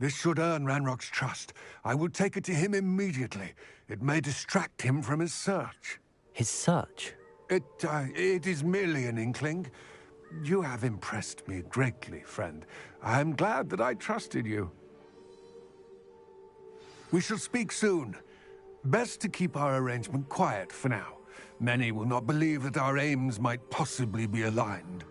This should earn Ranrock's trust. I will take it to him immediately. It may distract him from his search. His search? It is merely an inkling. You have impressed me greatly, friend. I am glad that I trusted you. We shall speak soon. Best to keep our arrangement quiet for now. Many will not believe that our aims might possibly be aligned.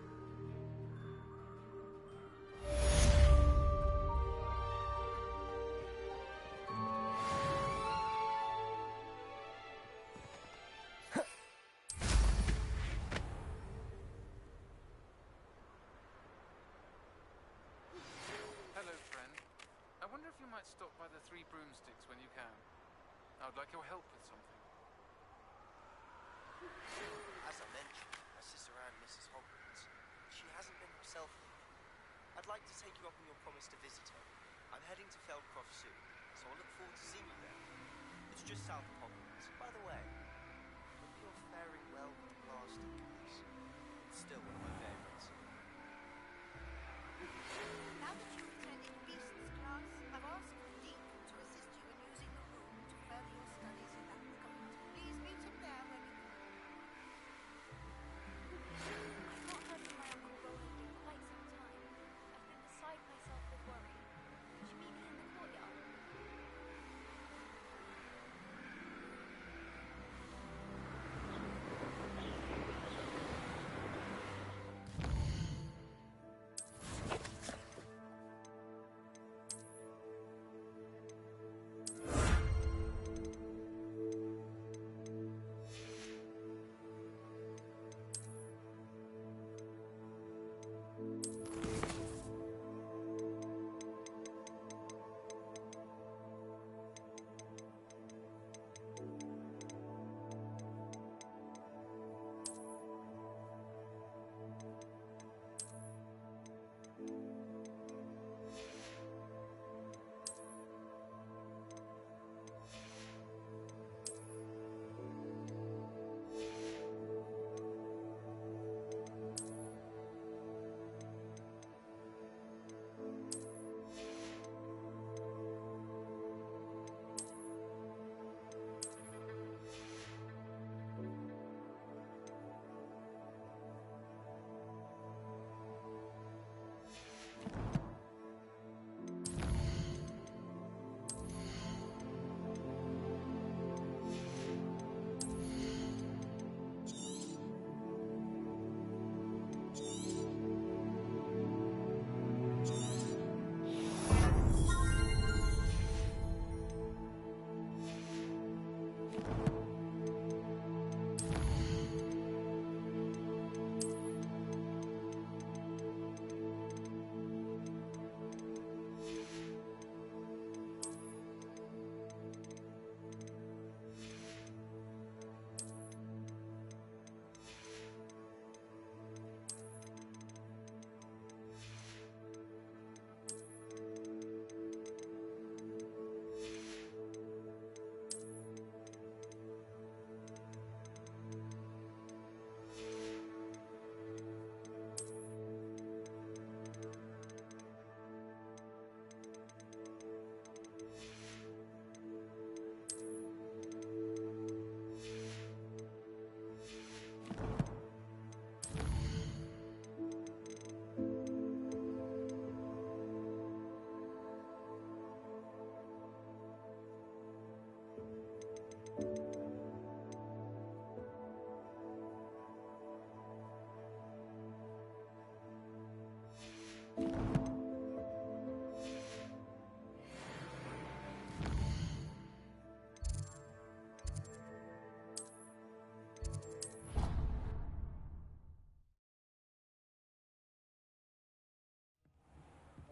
Stop by the Three Broomsticks when you can. I would like your help with something. As I mentioned, my sister Anne misses Hogwarts. She hasn't been herself lately. I'd like to take you up on your promise to visit her. I'm heading to Feldcroft soon, so I'll look forward to seeing you there. It's just south of Hogwarts. By the way, hope you're faring well with the plastic class. It's still one of my favorites. Now that you've attended Beast's class, I've asked Dean to assist you in using the room to further your studies in that regard. Please meet him there when you can. I've not heard from my Uncle Roland in quite some time. I've been beside myself with worry. Could you meet me in the courtyard?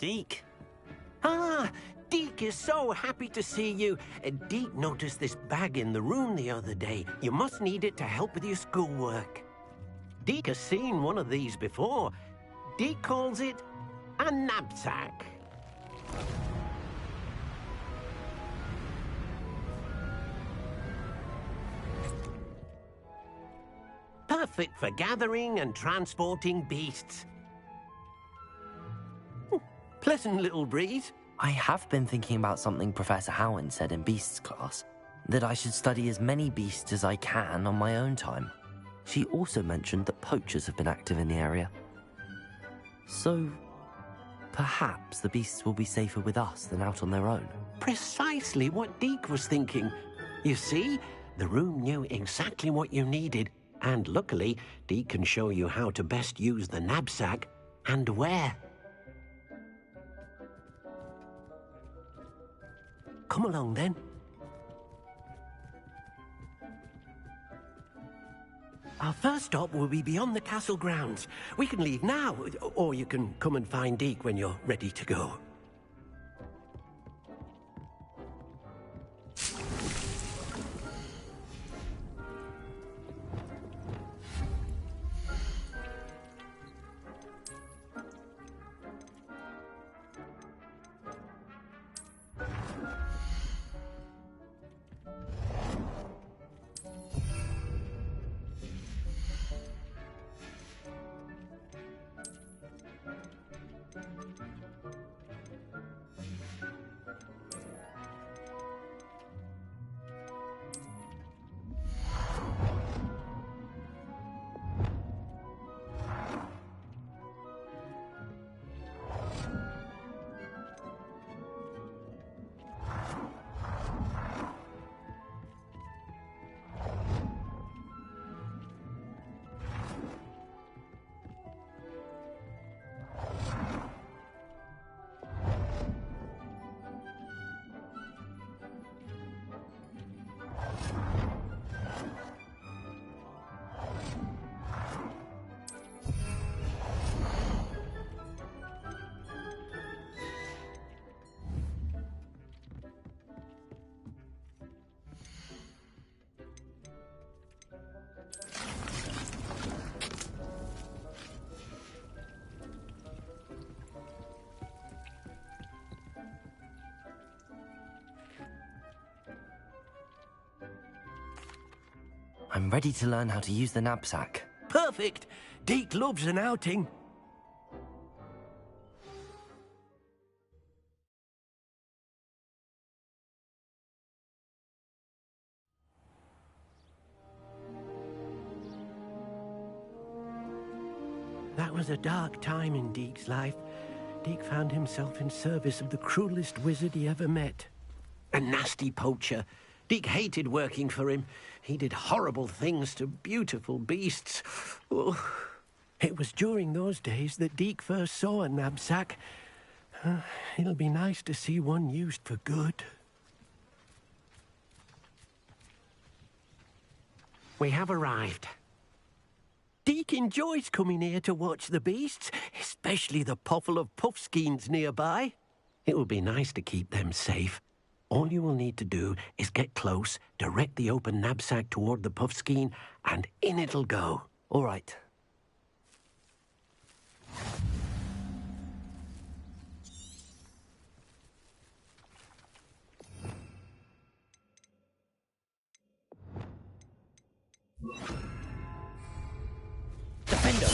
Deke. Ah, Deke is so happy to see you. Deke noticed this bag in the room the other day. You must need it to help with your schoolwork. Deke has seen one of these before. Deke calls it a knapsack. Perfect for gathering and transporting beasts. Pleasant little breeze. I have been thinking about something Professor Howin said in Beasts class, that I should study as many beasts as I can on my own time. She also mentioned that poachers have been active in the area. So, perhaps the beasts will be safer with us than out on their own. Precisely what Deke was thinking. You see, the room knew exactly what you needed, and luckily, Deke can show you how to best use the knapsack and where. Come along, then. Our first stop will be beyond the castle grounds. We can leave now, or you can come and find Deke when you're ready to go. I'm ready to learn how to use the knapsack. Perfect! Deke loves an outing. That was a dark time in Deke's life. Deke found himself in service of the cruelest wizard he ever met. A nasty poacher. Deke hated working for him. He did horrible things to beautiful beasts. Oh. It was during those days that Deke first saw a knapsack. It'll be nice to see one used for good. We have arrived. Deke enjoys coming here to watch the beasts, especially the poffle of puffskeins nearby. It will be nice to keep them safe. All you will need to do is get close, direct the open knapsack toward the puffskein, and in it'll go. All right. Defender!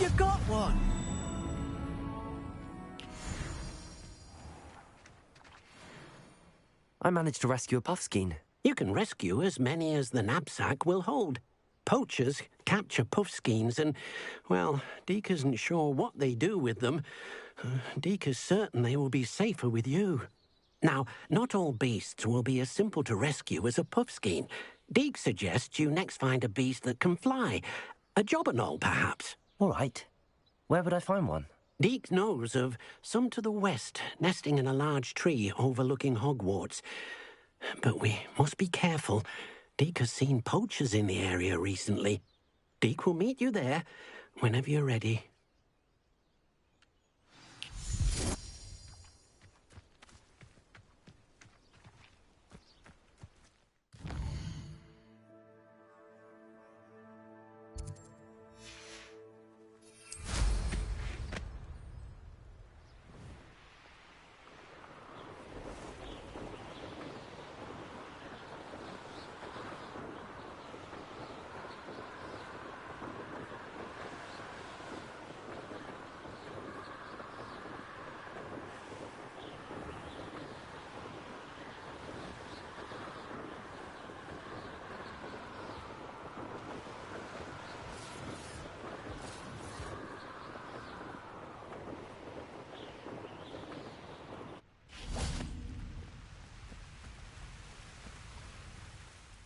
You got one! I managed to rescue a puffskein. You can rescue as many as the knapsack will hold. Poachers capture puffskeins and, well, Deke isn't sure what they do with them. Deke is certain they will be safer with you. Now, not all beasts will be as simple to rescue as a puffskein. Deke suggests you next find a beast that can fly. A jobberknoll, perhaps. All right. Where would I find one? Deke knows of some to the west, nesting in a large tree overlooking Hogwarts. But we must be careful. Deke has seen poachers in the area recently. Deke will meet you there whenever you're ready.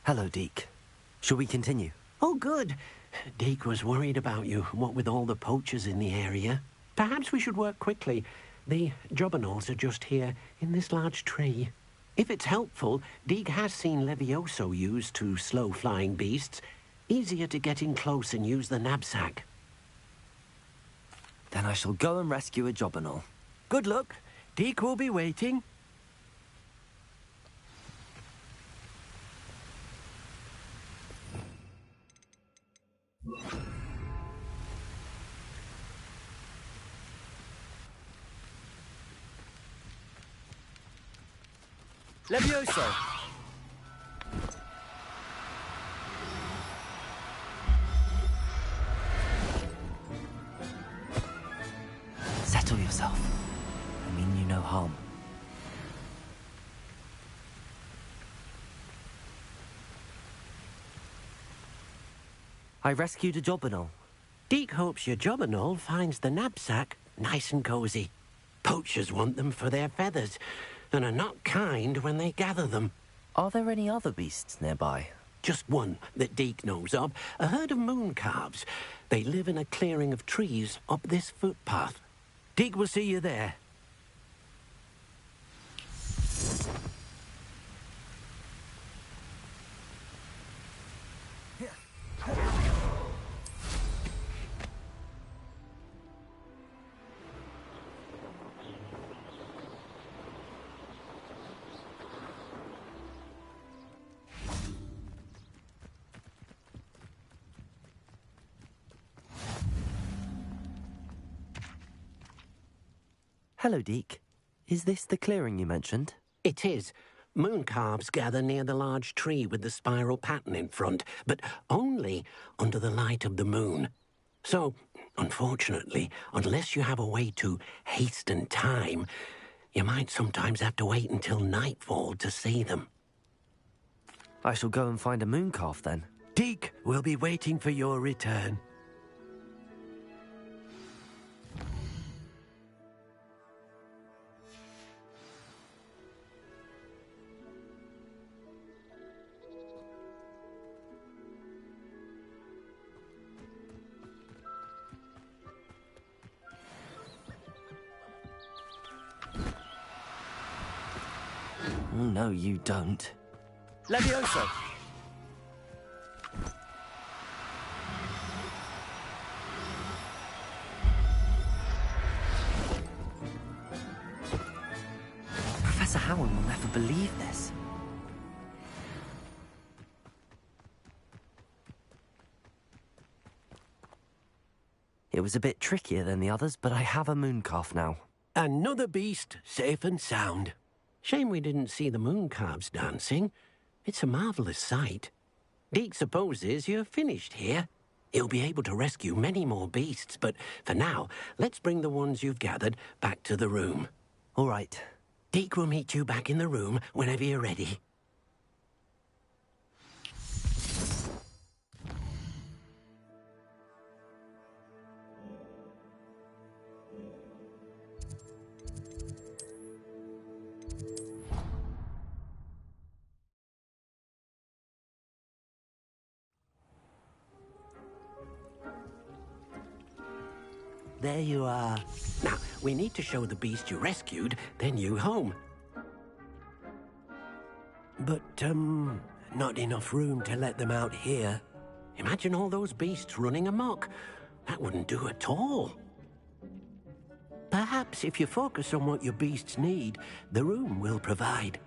Hello, Deke. Shall we continue? Oh, good. Deke was worried about you, what with all the poachers in the area. Perhaps we should work quickly. The jobberknolls are just here, in this large tree. If it's helpful, Deke has seen Levioso used to slow flying beasts. Easier to get in close and use the knapsack. Then I shall go and rescue a jobberknoll. Good luck. Deke will be waiting. Levioso! Settle yourself. I mean you no harm. I rescued a jobberknoll. Deke hopes your jobberknoll finds the knapsack nice and cozy. Poachers want them for their feathers, and are not kind when they gather them. Are there any other beasts nearby? Just one that Deke knows of, a herd of moon calves. They live in a clearing of trees up this footpath. Deke will see you there. Hello, Deke. Is this the clearing you mentioned? It is. Moon calves gather near the large tree with the spiral pattern in front, but only under the light of the moon. So, unfortunately, unless you have a way to hasten time, you might sometimes have to wait until nightfall to see them. I shall go and find a moon calf then. Deke will be waiting for your return. No, you don't. Levioso! Professor Howard will never believe this. It was a bit trickier than the others, but I have a moon calf now. Another beast, safe and sound. Shame we didn't see the moon calves dancing. It's a marvellous sight. Deke supposes you're finished here. He'll be able to rescue many more beasts, but for now, let's bring the ones you've gathered back to the room. All right. Deke will meet you back in the room whenever you're ready. there you are. Now, we need to show the beast you rescued their new home. But, not enough room to let them out here. Imagine all those beasts running amok. That wouldn't do at all. Perhaps if you focus on what your beasts need, the room will provide.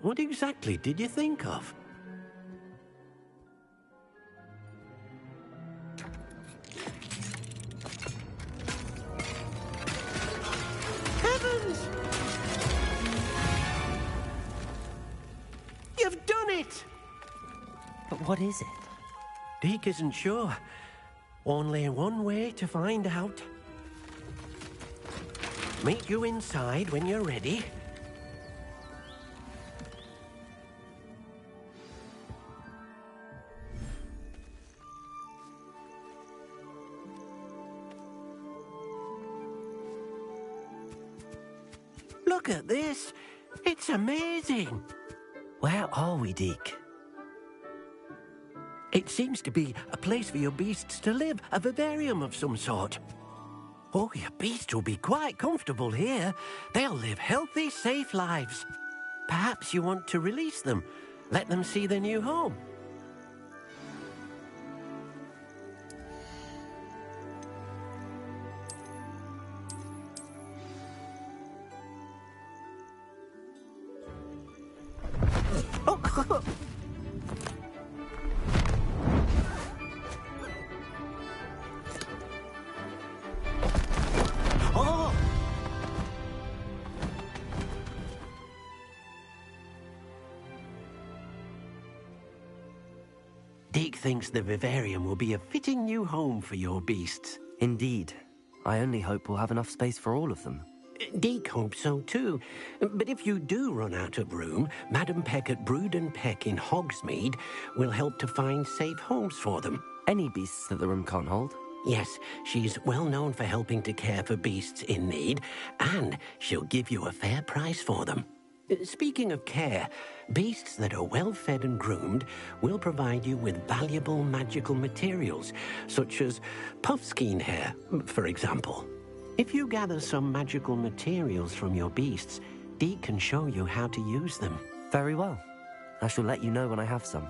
What exactly did you think of? Heavens! You've done it! But what is it? Deke isn't sure. Only one way to find out. Meet you inside when you're ready. Look at this. It's amazing. Where are we, Deke? It seems to be a place for your beasts to live, a vivarium of some sort. Oh, your beasts will be quite comfortable here. They'll live healthy, safe lives. Perhaps you want to release them, let them see their new home. Deke thinks the vivarium will be a fitting new home for your beasts. Indeed. I only hope we'll have enough space for all of them. Deke hopes so too. But if you do run out of room, Madam Peck at Brood and Peck in Hogsmeade will help to find safe homes for them. Any beasts that the room can't hold? Yes, she's well known for helping to care for beasts in need, and she'll give you a fair price for them. Speaking of care, beasts that are well fed and groomed will provide you with valuable magical materials, such as puffskein hair, for example. If you gather some magical materials from your beasts, Deke can show you how to use them. Very well. I shall let you know when I have some.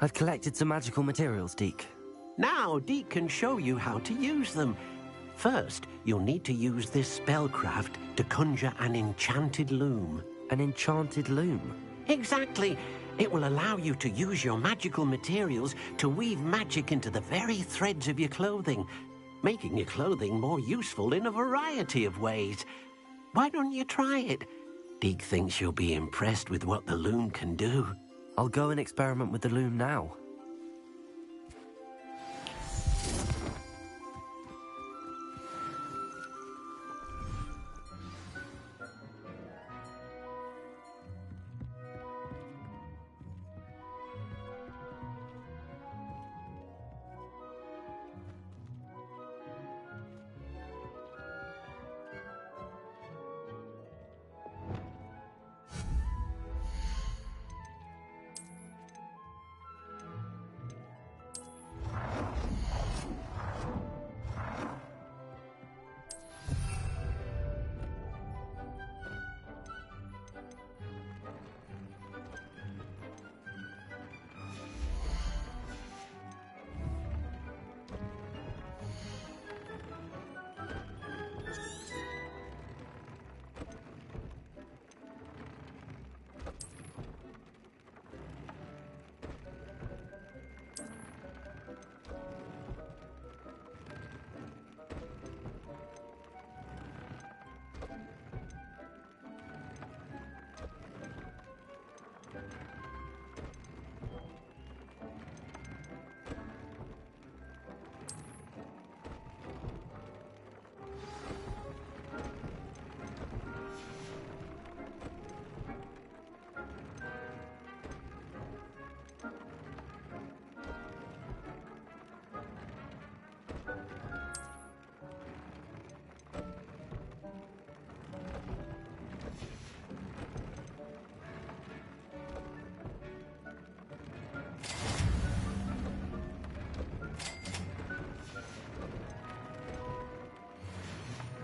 I've collected some magical materials, Deke. Now, Deke can show you how to use them. First, you'll need to use this spellcraft to conjure an enchanted loom. An enchanted loom? Exactly. It will allow you to use your magical materials to weave magic into the very threads of your clothing, making your clothing more useful in a variety of ways. Why don't you try it? Deke thinks you'll be impressed with what the loom can do. I'll go and experiment with the loom now.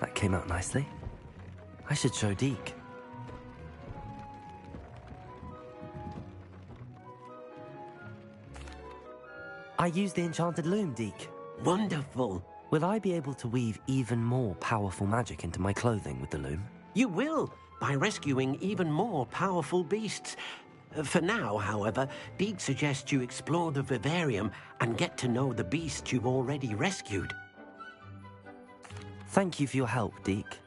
That came out nicely. I should show Deke. I used the enchanted loom, Deke. Wonderful. Will I be able to weave even more powerful magic into my clothing with the loom? You will, by rescuing even more powerful beasts. For now, however, Deke suggests you explore the vivarium and get to know the beasts you've already rescued. Thank you for your help, Deke.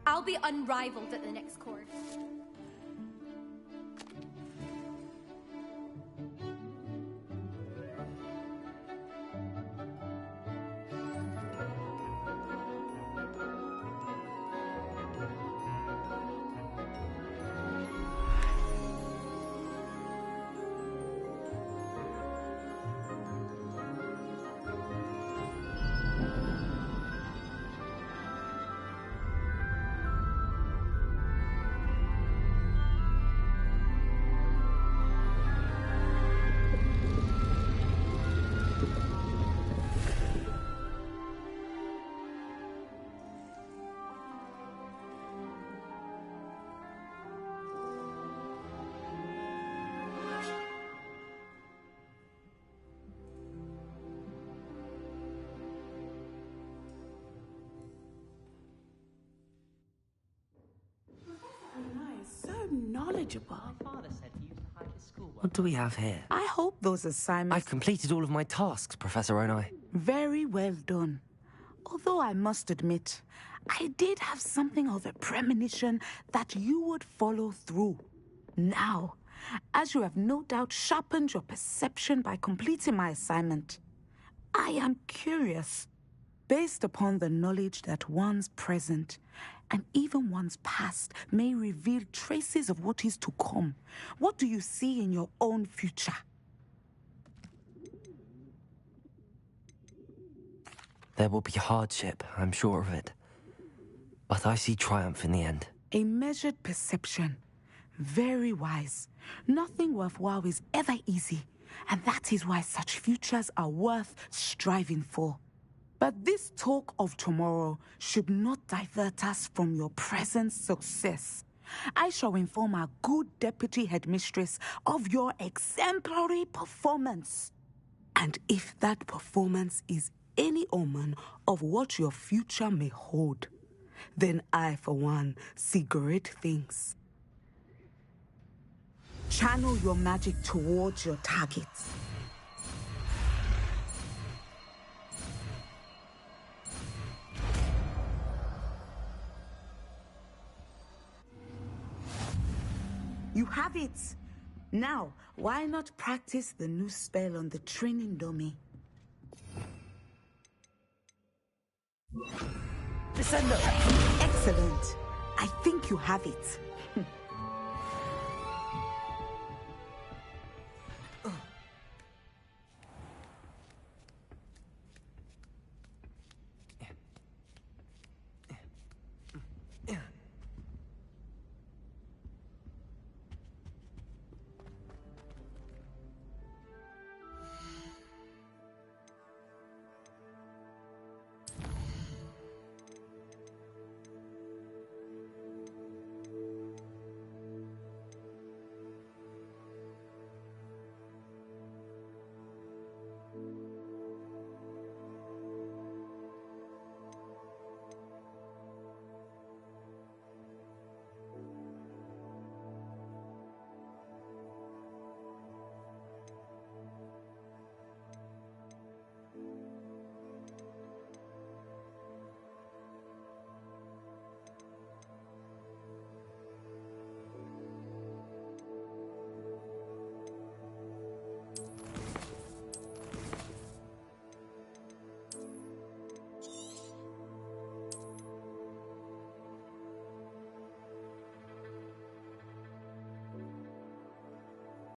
I'll be unrivaled at the next course. Knowledgeable. What do we have here? I hope those assignments... I've completed all of my tasks, Professor Onai. Very well done. Although I must admit, I did have something of a premonition that you would follow through. Now, as you have no doubt sharpened your perception by completing my assignment, I am curious, based upon the knowledge that one's present and even one's past may reveal traces of what is to come. What do you see in your own future? There will be hardship, I'm sure of it. But I see triumph in the end. A measured perception. Very wise. Nothing worthwhile is ever easy, and that is why such futures are worth striving for. But this talk of tomorrow should not divert us from your present success. I shall inform our good deputy headmistress of your exemplary performance. And if that performance is any omen of what your future may hold, then I, for one, see great things. Channel your magic towards your targets. You have it. Now, why not practice the new spell on the training dummy? Descendo! Excellent. I think you have it.